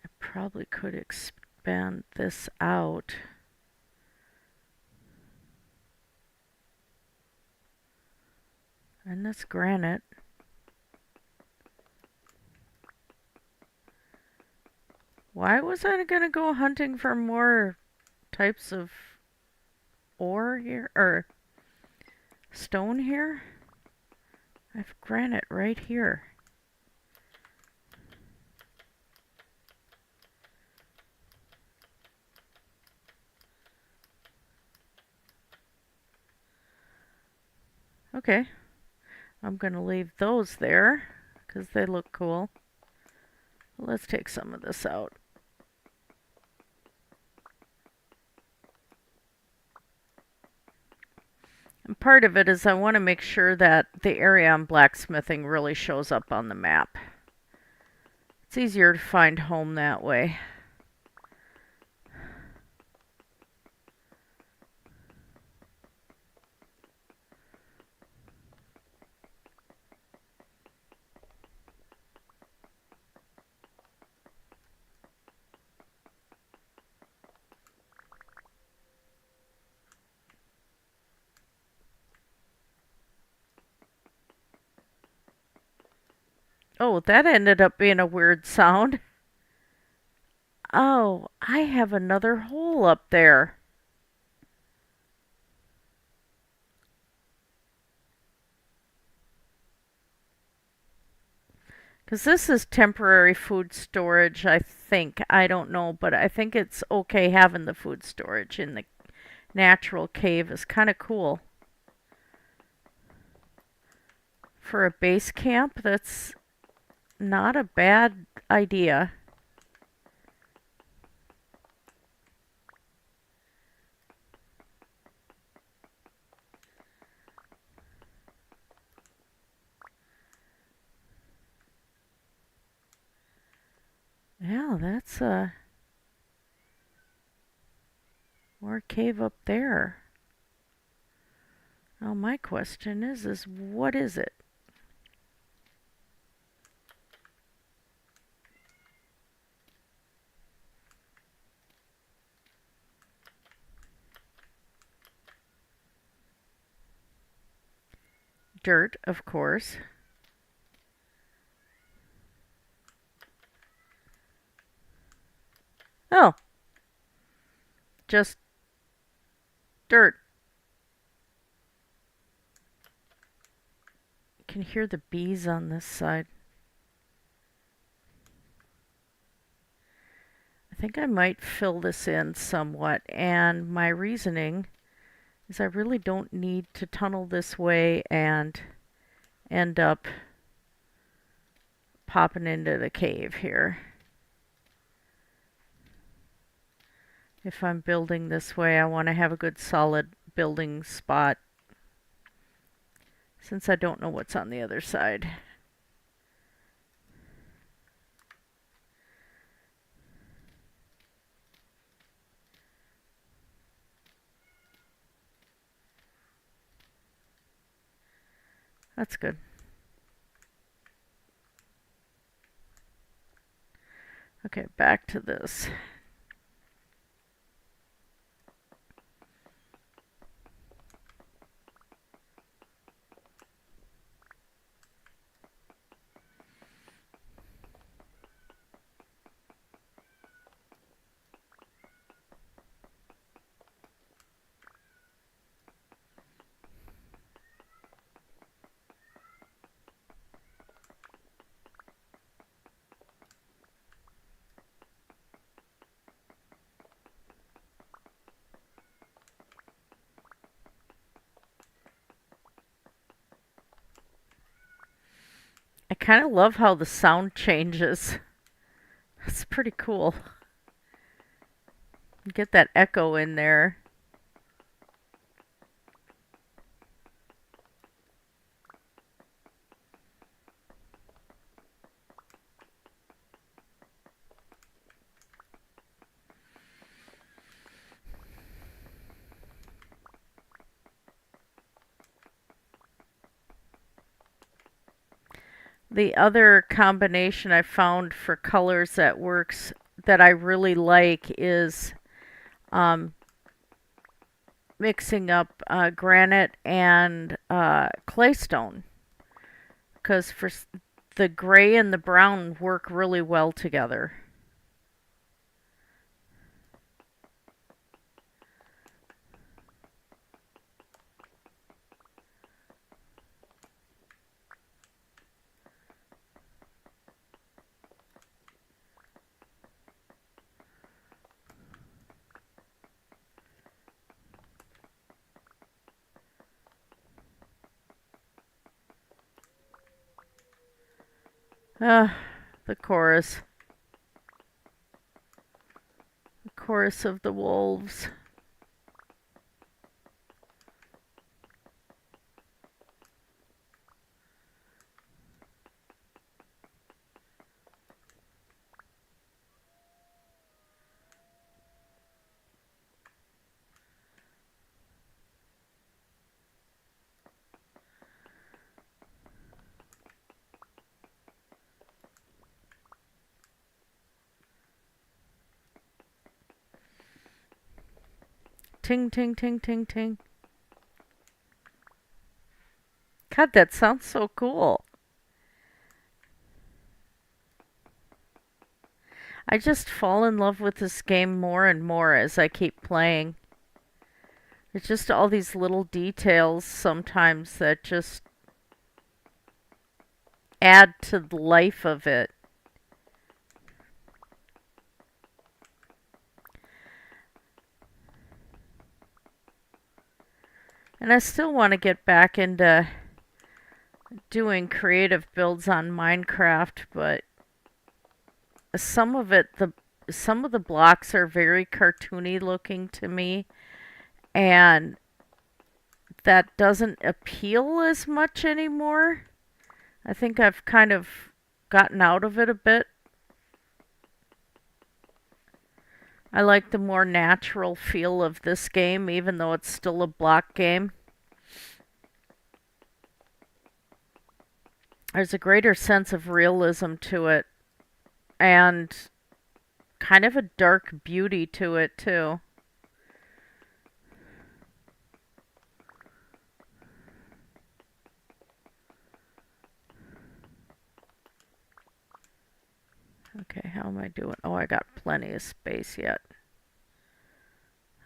I probably could expand this out. And that's granite. Why was I gonna go hunting for more types of ore here? Or stone here? I have granite right here. Okay, I'm gonna leave those there because they look cool. Let's take some of this out. And part of it is I want to make sure that the area I'm blacksmithing really shows up on the map. It's easier to find home that way. Oh, that ended up being a weird sound. Oh, I have another hole up there. Because this is temporary food storage, I think. I don't know, but I think it's okay having the food storage in the natural cave is kind of cool. For a base camp, that's not a bad idea. Yeah, that's more cave up there. Now my question is what is it? Dirt, of course. Oh, just dirt. You can hear the bees on this side. I think I might fill this in somewhat, and my reasoning is I really don't need to tunnel this way and end up popping into the cave here. If I'm building this way, I want to have a good solid building spot since I don't know what's on the other side. That's good. Okay, back to this. I kind of love how the sound changes. It's pretty cool. Get that echo in there. The other combination I found for colors that works that I really like is um, mixing up granite and claystone because the gray and the brown work really well together. Ah, the chorus. The chorus of the wolves. Ting, ting, ting, ting, ting. God, that sounds so cool. I just fall in love with this game more and more as I keep playing. It's just all these little details sometimes that just add to the life of it. And I still want to get back into doing creative builds on Minecraft, but some of it the some of the blocks are very cartoony looking to me, and that doesn't appeal as much anymore. I think I've kind of gotten out of it a bit. I like the more natural feel of this game, even though it's still a block game. There's a greater sense of realism to it, and kind of a dark beauty to it, too. Okay, how am I doing? Oh, I got plenty of space yet.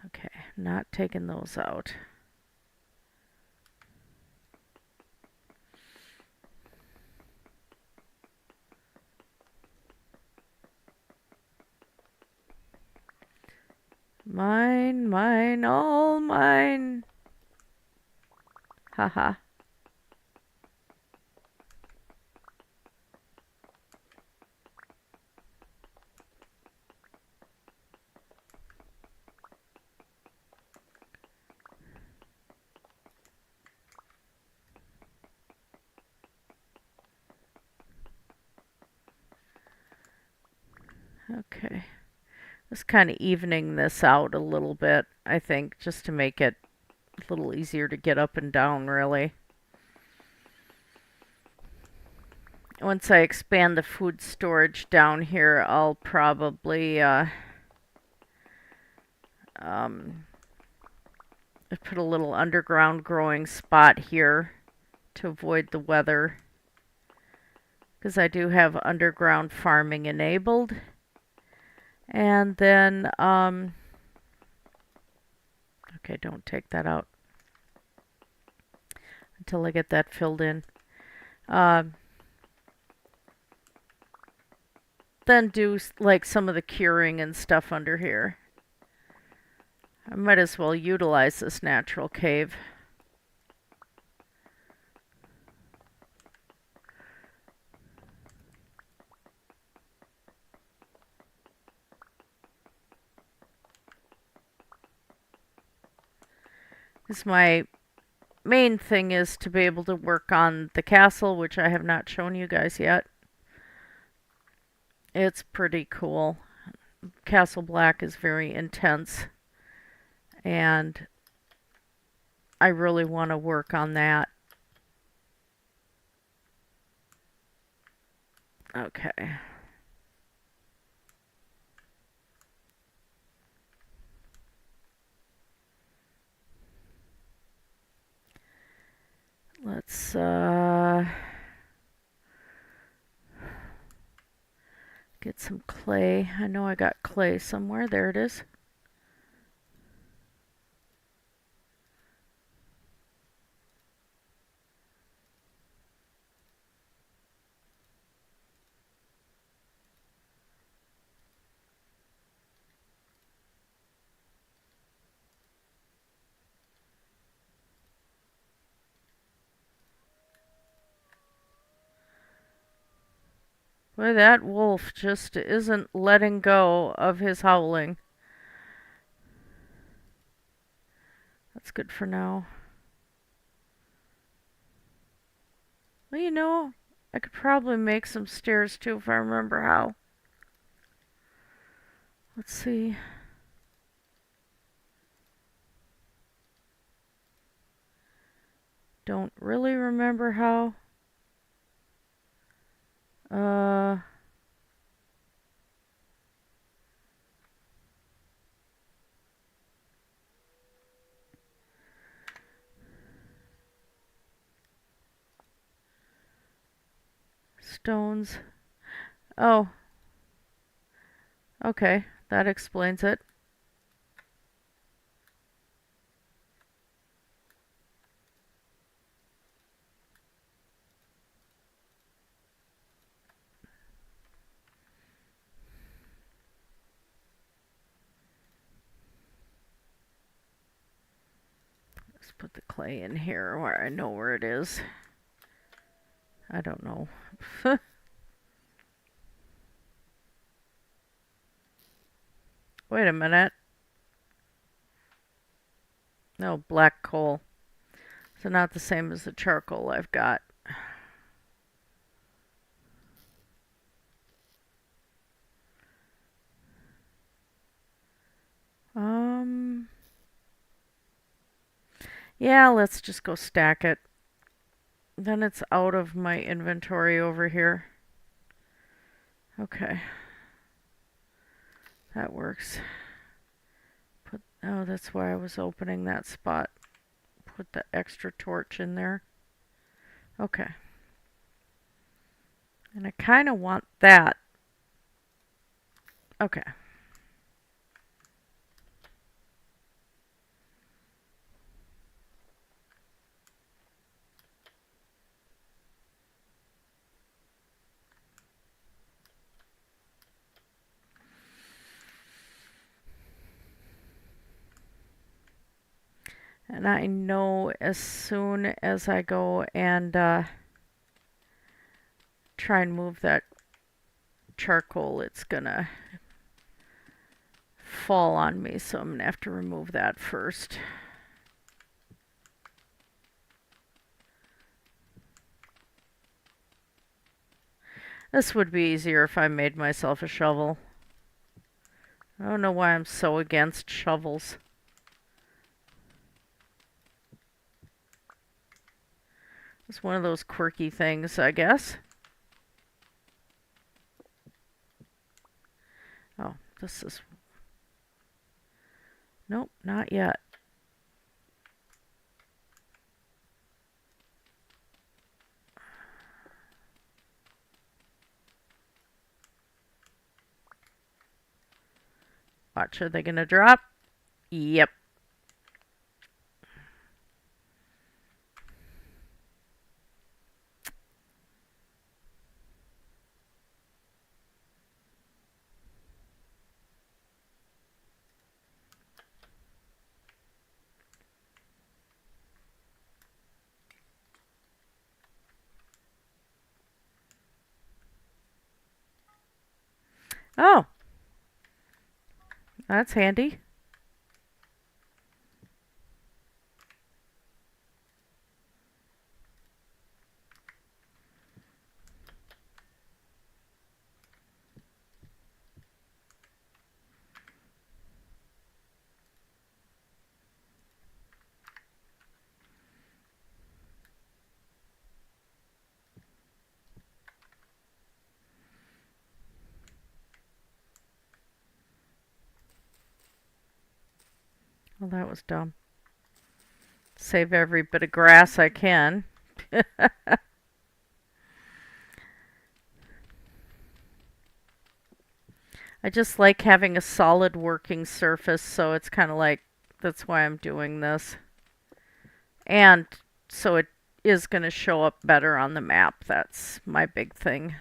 Okay, not taking those out. Mine, mine, all mine. Haha. Okay. Just kind of evening this out a little bit, I think, just to make it a little easier to get up and down, really. Once I expand the food storage down here, I'll probably um, put a little underground growing spot here to avoid the weather. Because I do have underground farming enabled. And then, okay, don't take that out until I get that filled in. Then do like some of the curing and stuff under here. I might as well utilize this natural cave. Is my main thing is to be able to work on the castle, which I have not shown you guys yet. It's pretty cool. Castle Black is very intense, and I really want to work on that. Okay. Let's get some clay. I know I got clay somewhere. There it is. Boy, that wolf just isn't letting go of his howling. That's good for now. Well, you know, I could probably make some stairs too if I remember how. Let's see. Don't really remember how. Uh, stones. Oh, okay. That explains it. Let's put the clay in here where I know where it is. I don't know. Wait a minute. No, black coal. So not the same as the charcoal I've got. Yeah, let's just go stack it. Then it's out of my inventory over here. Okay. That works. Oh, that's why I was opening that spot. Put the extra torch in there. Okay. And I kind of want that. Okay. And I know as soon as I go and try and move that charcoal, it's gonna fall on me, so I'm gonna have to remove that first. This would be easier if I made myself a shovel. I don't know why I'm so against shovels. It's one of those quirky things, I guess. Oh, this is... Nope, not yet. Watch, are they gonna drop? Yep. Oh, that's handy. Well, that was dumb. Save every bit of grass I can. I just like having a solid working surface, so it's kind of like that's why I'm doing this. And so it is going to show up better on the map. That's my big thing.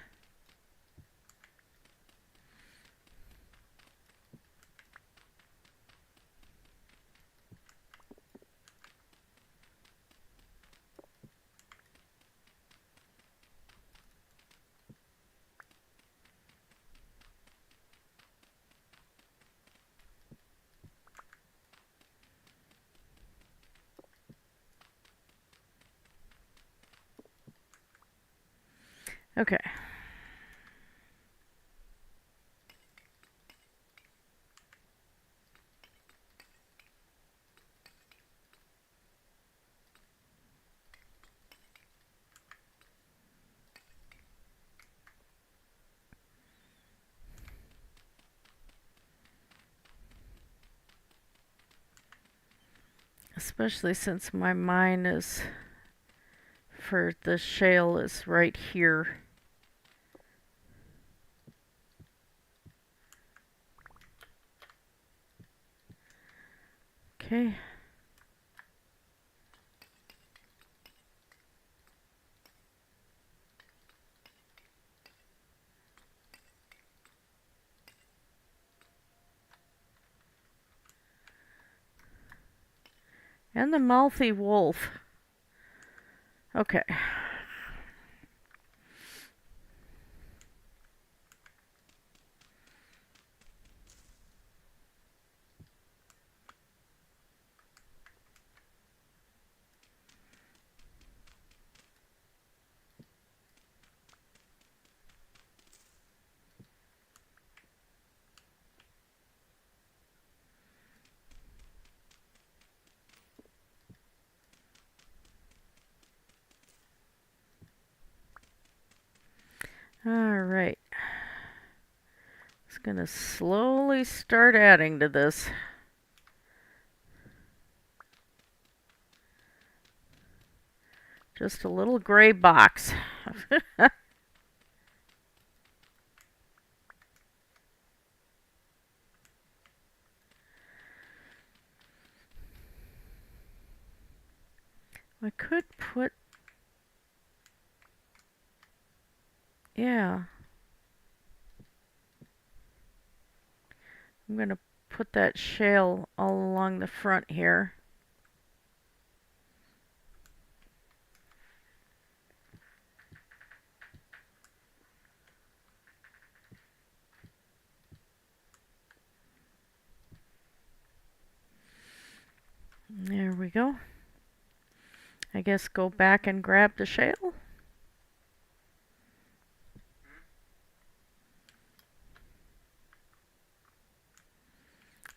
Okay. Especially since my mine is for the shale is right here. Okay. And the mouthy wolf. Okay. Alright. It's gonna slowly start adding to this. Just a little gray box. I could put... Yeah. I'm going to put that shale all along the front here. There we go. I guess go back and grab the shale.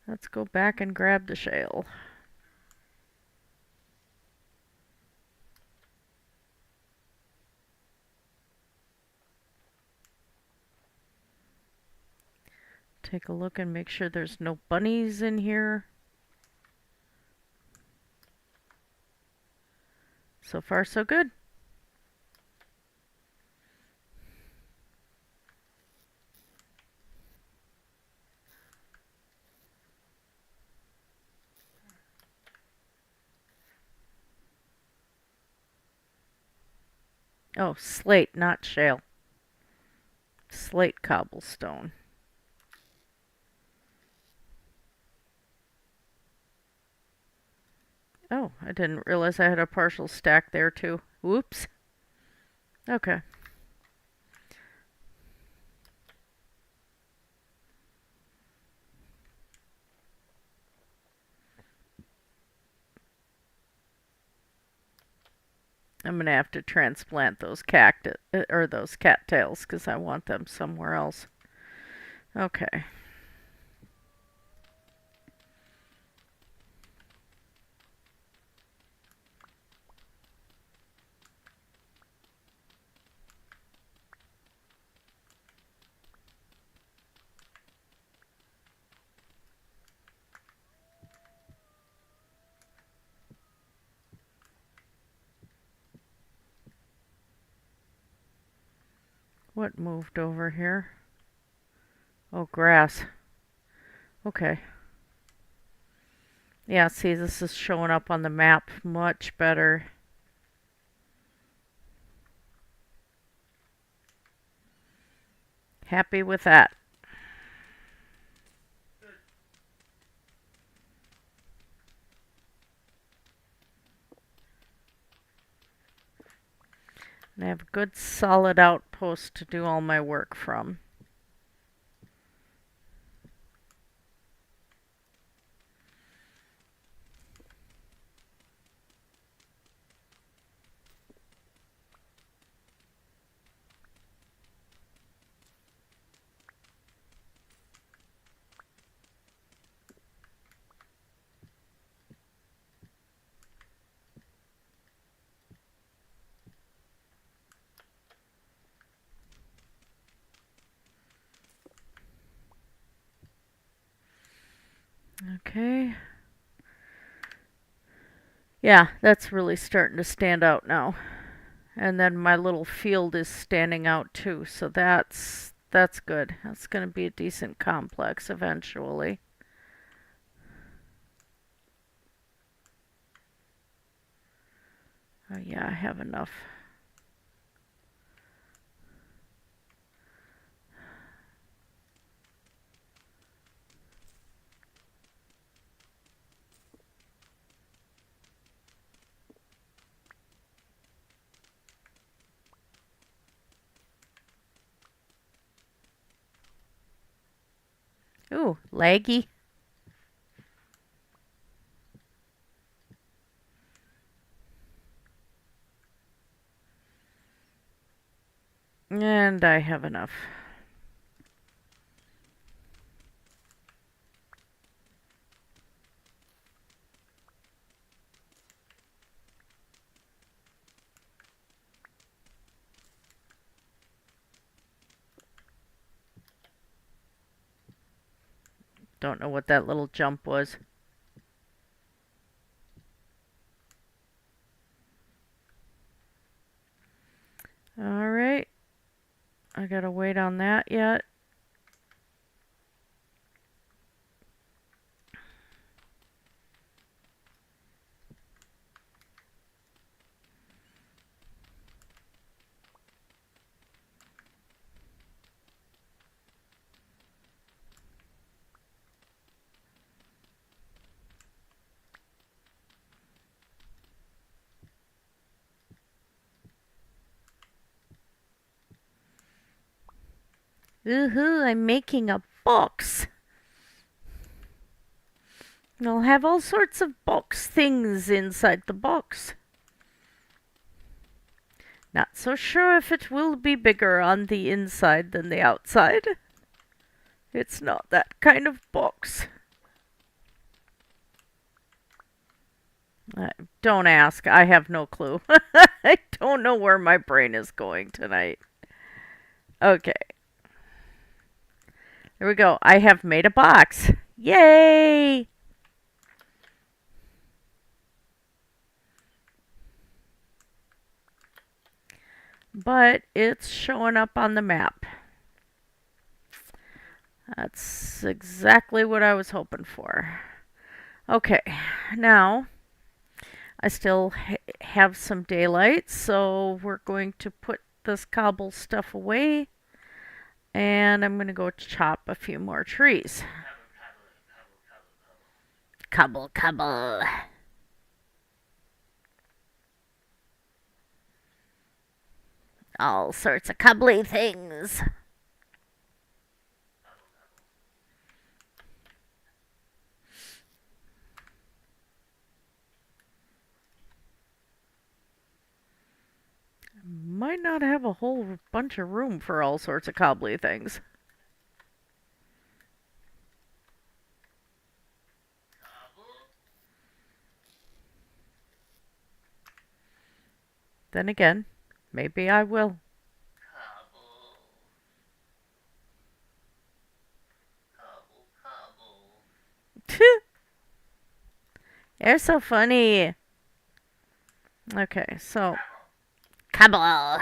Let's go back and grab the shale. Take a look and make sure there's no bunnies in here. So far, so good. Oh, slate, not shale. Slate cobblestone. Oh, I didn't realize I had a partial stack there too. Whoops. Okay. I'm gonna have to transplant those cactus or those cattails because I want them somewhere else. Okay. What moved over here? Oh, grass. Okay. Yeah, see, this is showing up on the map much better. Happy with that. And I have a good solid outpost to do all my work from. Okay. Yeah, that's really starting to stand out now. And then my little field is standing out too, so that's good. That's going to be a decent complex eventually. Oh yeah, I have enough. Ooh, laggy. And I have enough. Don't know what that little jump was. Alright. I gotta wait on that yet. Woohoo, I'm making a box. I'll have all sorts of box things inside the box. Not so sure if it will be bigger on the inside than the outside. It's not that kind of box. Don't ask. I have no clue. I don't know where my brain is going tonight. Okay. There we go. I have made a box. Yay! But it's showing up on the map. That's exactly what I was hoping for. Okay, now I still have some daylight, so we're going to put this cobble stuff away, and I'm going to go chop a few more trees. Cobble, cobble. All sorts of cobbly things. Might not have a whole bunch of room for all sorts of cobbly things. Then again, maybe I will. You're so funny. Okay, so cobble.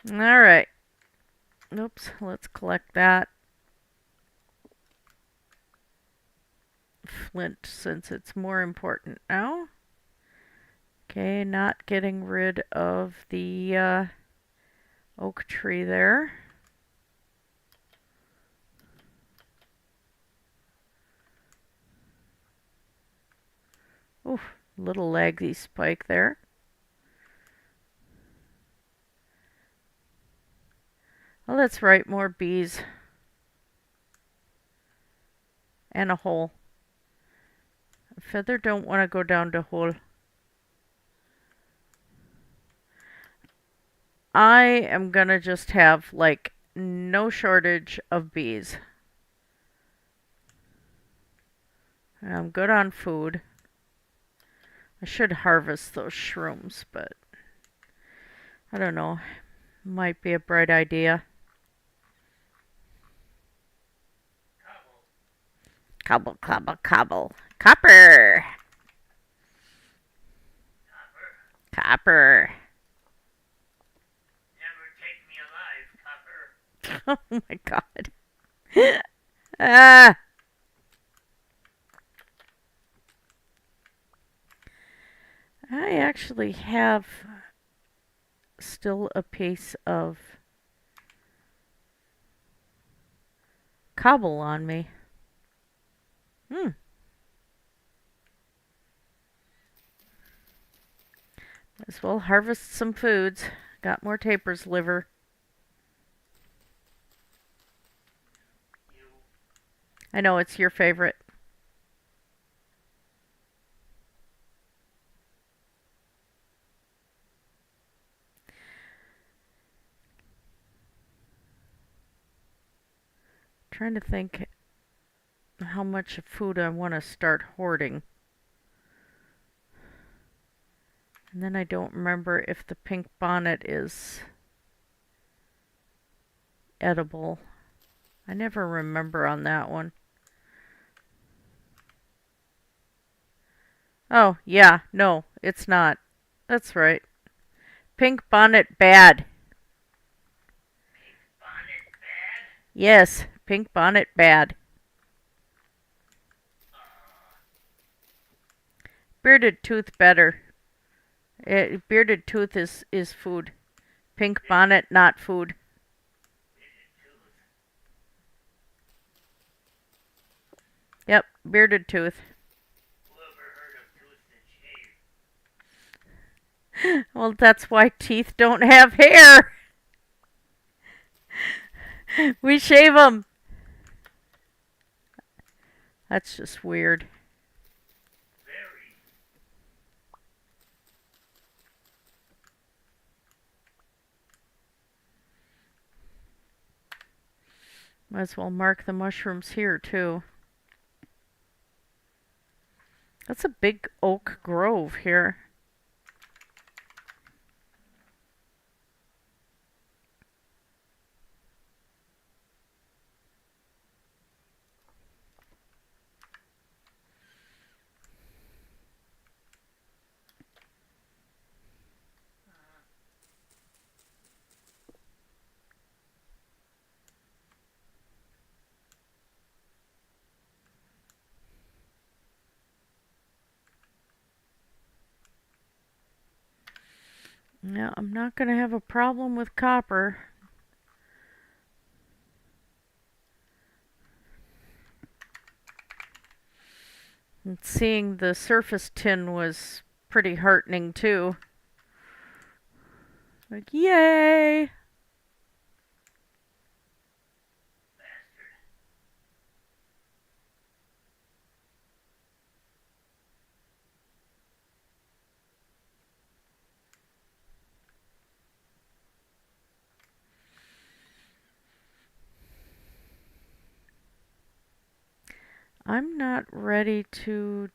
Alright. Oops, let's collect that. Flint, since it's more important now. Okay, not getting rid of the oak tree there. Oof, little laggy spike there. Oh, that's right, more bees. And a hole. Feather don't want to go down the hole. I am gonna just have, like, no shortage of bees. I'm good on food. I should harvest those shrooms, but I don't know. Might be a bright idea. Cobble, cobble, cobble. Copper! Copper. Never take me alive, copper. Oh my god. Ah! I actually have still a piece of cobble on me. As well harvest some foods. Got more tapir's liver. I know it's your favorite. Trying to think how much food I want to start hoarding. And then I don't remember if the pink bonnet is edible. I never remember on that one. Oh, yeah, no, it's not. That's right. Pink bonnet bad. Yes, pink bonnet bad. Bearded tooth better. Bearded tooth is food. Pink bonnet not food. Yep, bearded tooth. Well, that's why teeth don't have hair. We shave them. That's just weird. Might as well mark the mushrooms here, too. That's a big oak grove here. Now, I'm not going to have a problem with copper. And seeing the surface tin was pretty heartening, too. Like, yay! I'm not ready to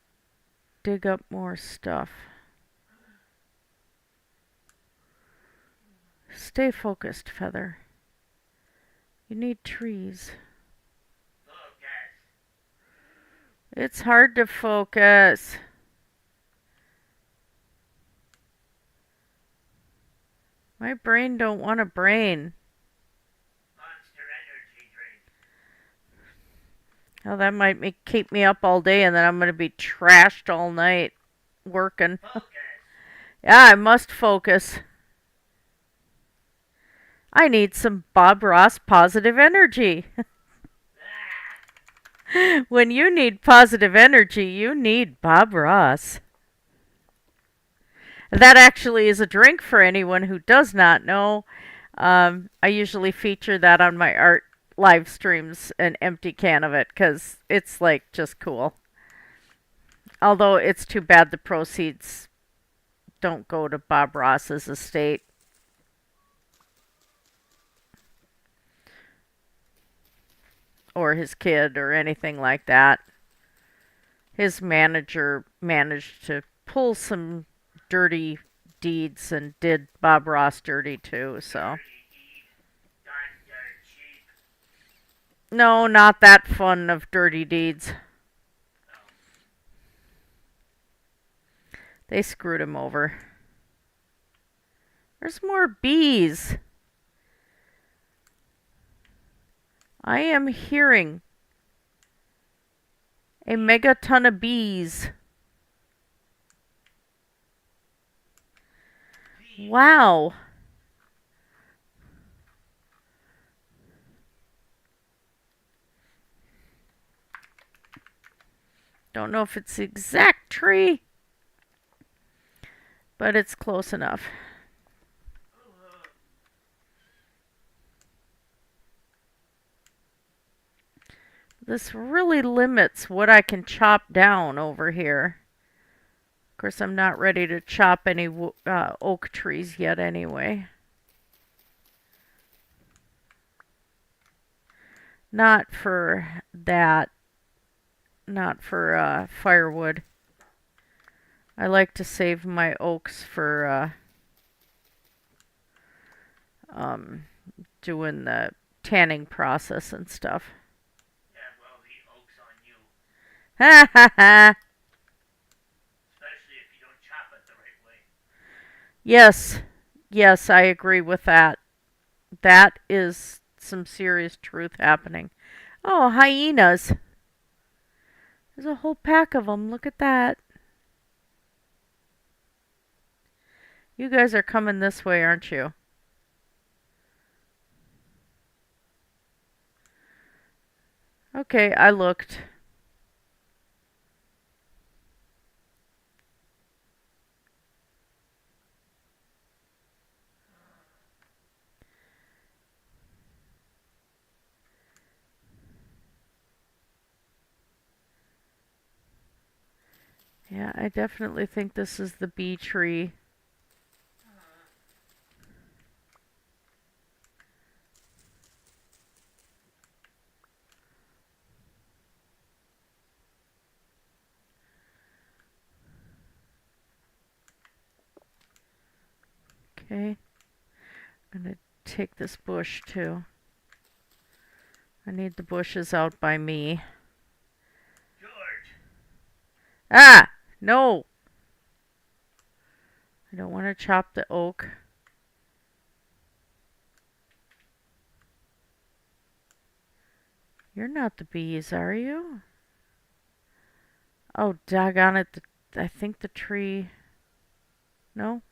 dig up more stuff. Stay focused, Feather. You need trees. It's hard to focus. My brain don't want a brain. Monster energy drink. Oh, that might keep me up all day, and then I'm gonna be trashed all night working. Focus. Yeah, I must focus. I need some Bob Ross positive energy. Ah. When you need positive energy, you need Bob Ross. That actually is a drink for anyone who does not know. I usually feature that on my art live streams, an empty can of it, because it's like just cool. Although it's too bad the proceeds don't go to Bob Ross's estate. Or his kid or anything like that. His manager managed to pull some dirty deeds and did Bob Ross dirty too, so. Dirty deed. Done dirt cheap. No, not that fun of dirty deeds. Oh. They screwed him over. There's more bees. I am hearing a megaton of bees. Wow. Don't know if it's the exact tree, but it's close enough. This really limits what I can chop down over here. Of course, I'm not ready to chop any oak trees yet anyway. Not for that. Not for firewood. I like to save my oaks for doing the tanning process and stuff. Yeah, well, the oak's on you. Ha ha ha! Especially if you don't chop it the right way. Yes, yes, I agree with that. That is some serious truth happening. Oh, hyenas. There's a whole pack of them. Look at that. You guys are coming this way, aren't you? Okay, I looked. Yeah, I definitely think this is the bee tree. Okay. I'm gonna take this bush too. I need the bushes out by me. George. Ah! No! I don't want to chop the oak. You're not the bees, are you? Oh, doggone it. I think the tree... No?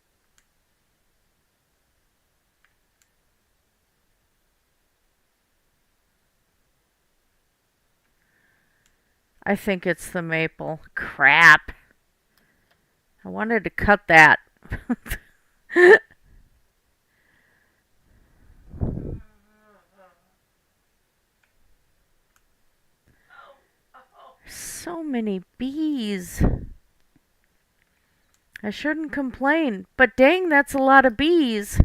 I think it's the maple. Crap. I wanted to cut that. So many bees. I shouldn't complain, but dang, that's a lot of bees.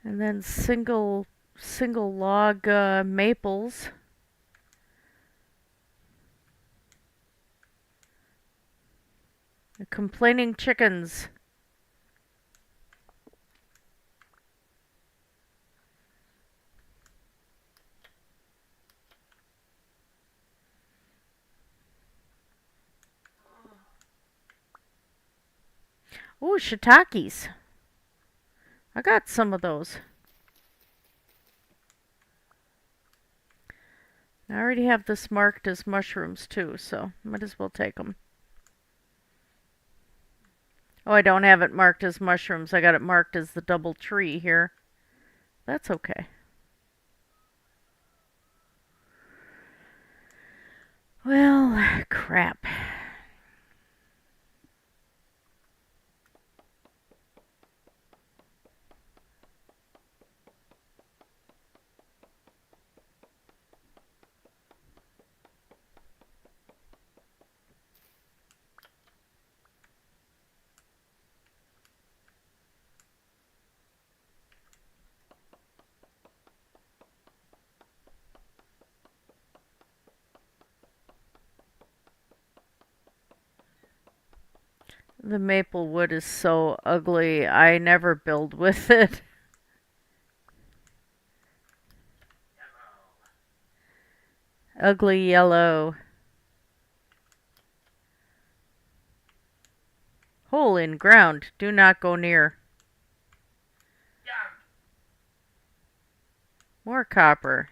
And then single log maples. The complaining chickens. Ooh, shiitakes. I got some of those. I already have this marked as mushrooms too, so might as well take them. Oh, I don't have it marked as mushrooms. I got it marked as the double tree here. That's okay. Well, crap. The maple wood is so ugly. I never build with it. Ugly yellow. Hole in ground. Do not go near. Jump. More copper.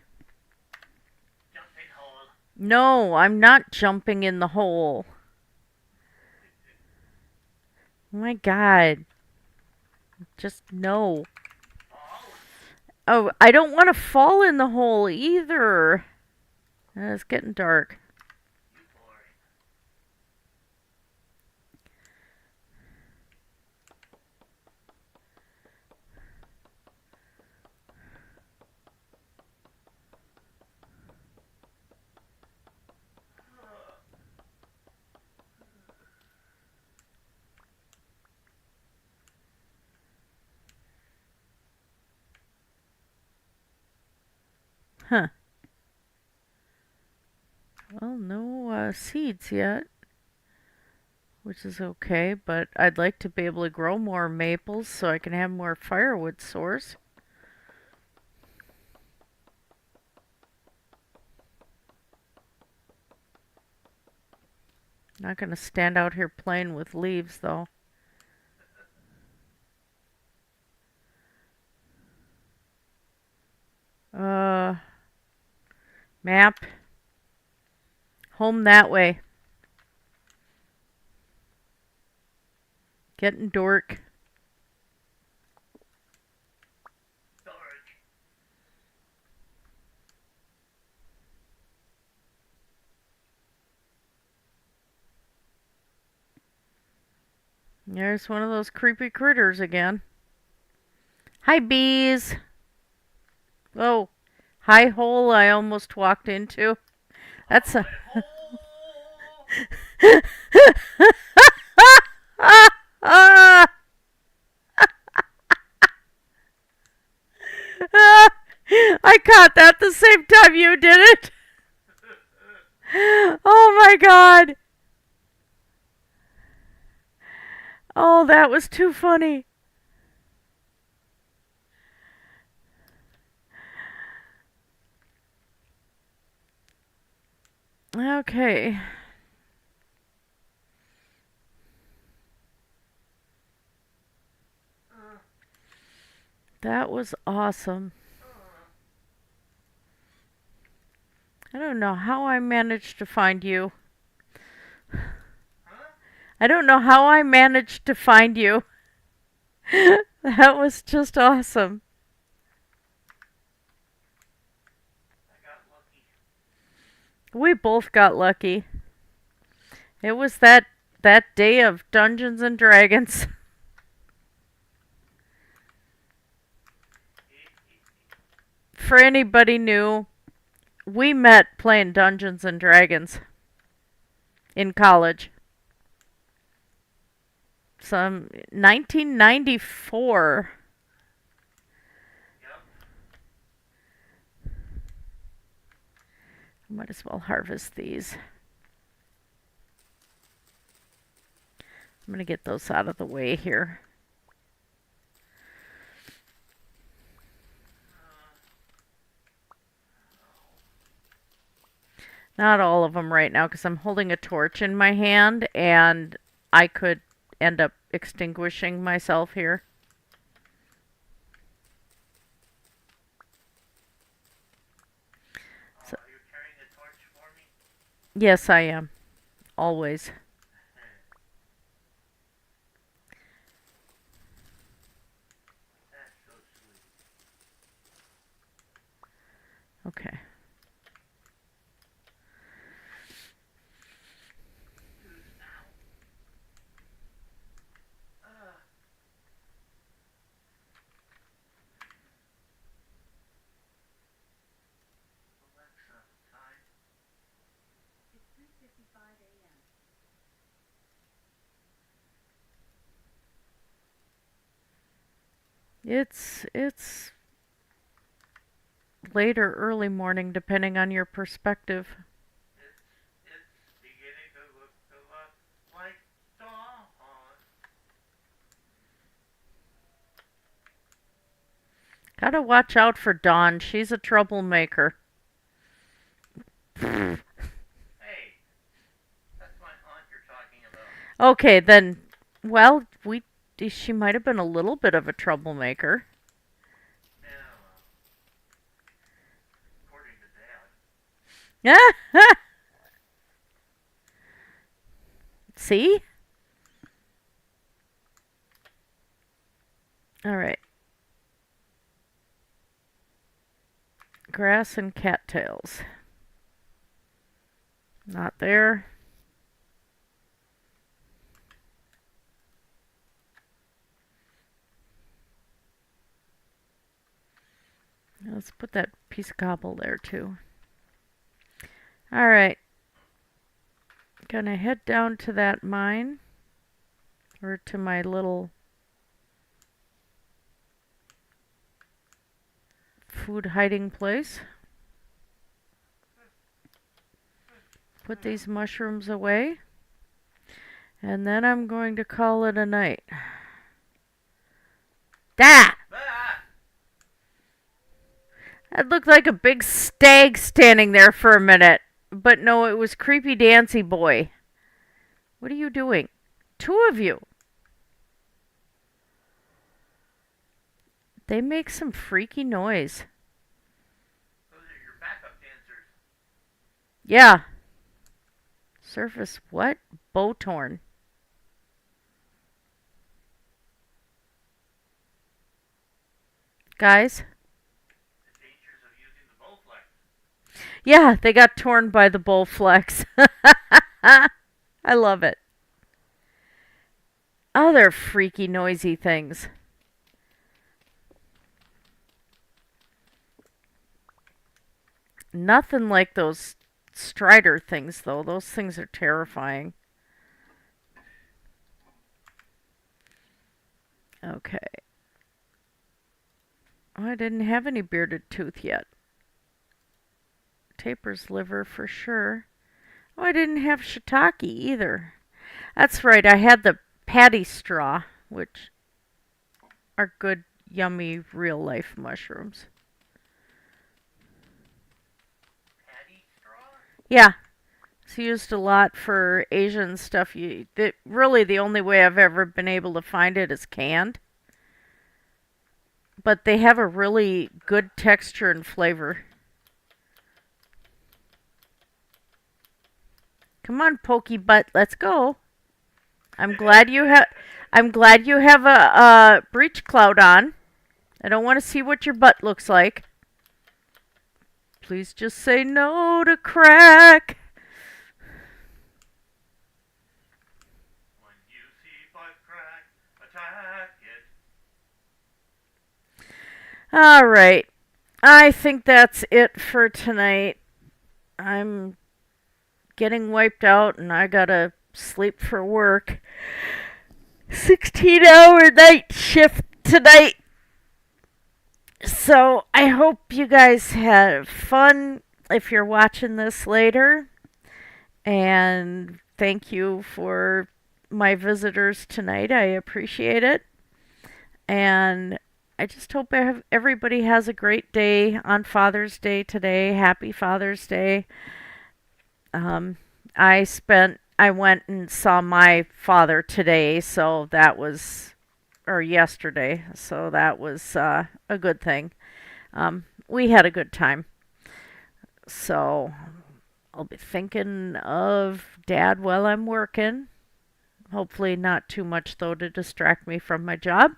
Jumping hole. No, I'm not jumping in the hole. Oh my god. Just no. Fall. Oh, I don't want to fall in the hole either. It's getting dark. You boring. Huh. Well, no seeds yet, which is okay, but I'd like to be able to grow more maples so I can have more firewood source. Not gonna stand out here playing with leaves though. Uh, map. Home that way. Getting dork. Dork. There's one of those creepy critters again. Hi, bees. Oh, high hole I almost walked into. That's a. I caught that the same time you did it. Oh my god. Oh, that was too funny. Okay. That was awesome. I don't know how I managed to find you. I don't know how I managed to find you. That was just awesome. I got lucky. We both got lucky. It was that day of Dungeons and Dragons. For anybody new, we met playing Dungeons and Dragons in college. Some 1994. Yep. I might as well harvest these. I'm going to get those out of the way here. Not all of them right now because I'm holding a torch in my hand and I could end up extinguishing myself here. Oh, So, are you carrying a torch for me? yes, I am. Always. That's so sweet. Okay. Dude, ow. Uh, Alexa, time. It's late or early morning depending on your perspective. It's beginning to look a lot like dawn. Gotta watch out for Dawn. She's a troublemaker. Hey, that's my aunt you're talking about. Okay, then, well, she might have been a little bit of a troublemaker. Yeah, well, according to Dad. See? All right. Grass and cattails. Not there. Let's put that piece of cobble there too. All right. Gonna head down to that mine, or to my little food hiding place. Put these mushrooms away. And then I'm going to call it a night. Ah! Ah! That looked like a big stag standing there for a minute. But no, it was Creepy Dancy Boy. What are you doing? Two of you. They make some freaky noise. Those are your backup dancers. Yeah. Surface what? Bow torn. Guys? The dangers of using the Bowflex. Yeah, they got torn by the Bowflex. I love it. Oh, they're freaky, noisy things. Nothing like those Strider things, though. Those things are terrifying. Okay. Oh, I didn't have any bearded tooth yet. Taper's liver for sure. Oh, I didn't have shiitake either. That's right, I had the patty straw, which are good, yummy, real life mushrooms. Patty straw? Yeah, it's used a lot for Asian stuff. Really, the only way I've ever been able to find it is canned. But they have a really good texture and flavor. Come on, Pokey Butt, let's go. I'm glad you have. I'm glad you have a breech clout on. I don't want to see what your butt looks like. Please just say no to crack. When you see butt crack, attack it. All right. I think that's it for tonight. I'm getting wiped out and I gotta sleep for work. 16-hour night shift tonight. So I hope you guys had fun if you're watching this later. And thank you for my visitors tonight. I appreciate it. And I just hope everybody has a great day on Father's Day today. Happy Father's Day. I spent I went and saw my father today, so that was, or yesterday, so that was a good thing. We had a good time. So I'll be thinking of Dad while I'm working. Hopefully, not too much, though, to distract me from my job.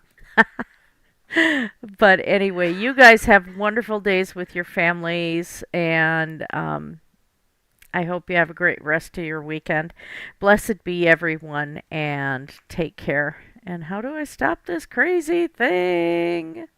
But anyway, you guys have wonderful days with your families, and I hope you have a great rest of your weekend. Blessed be everyone, and take care. And how do I stop this crazy thing?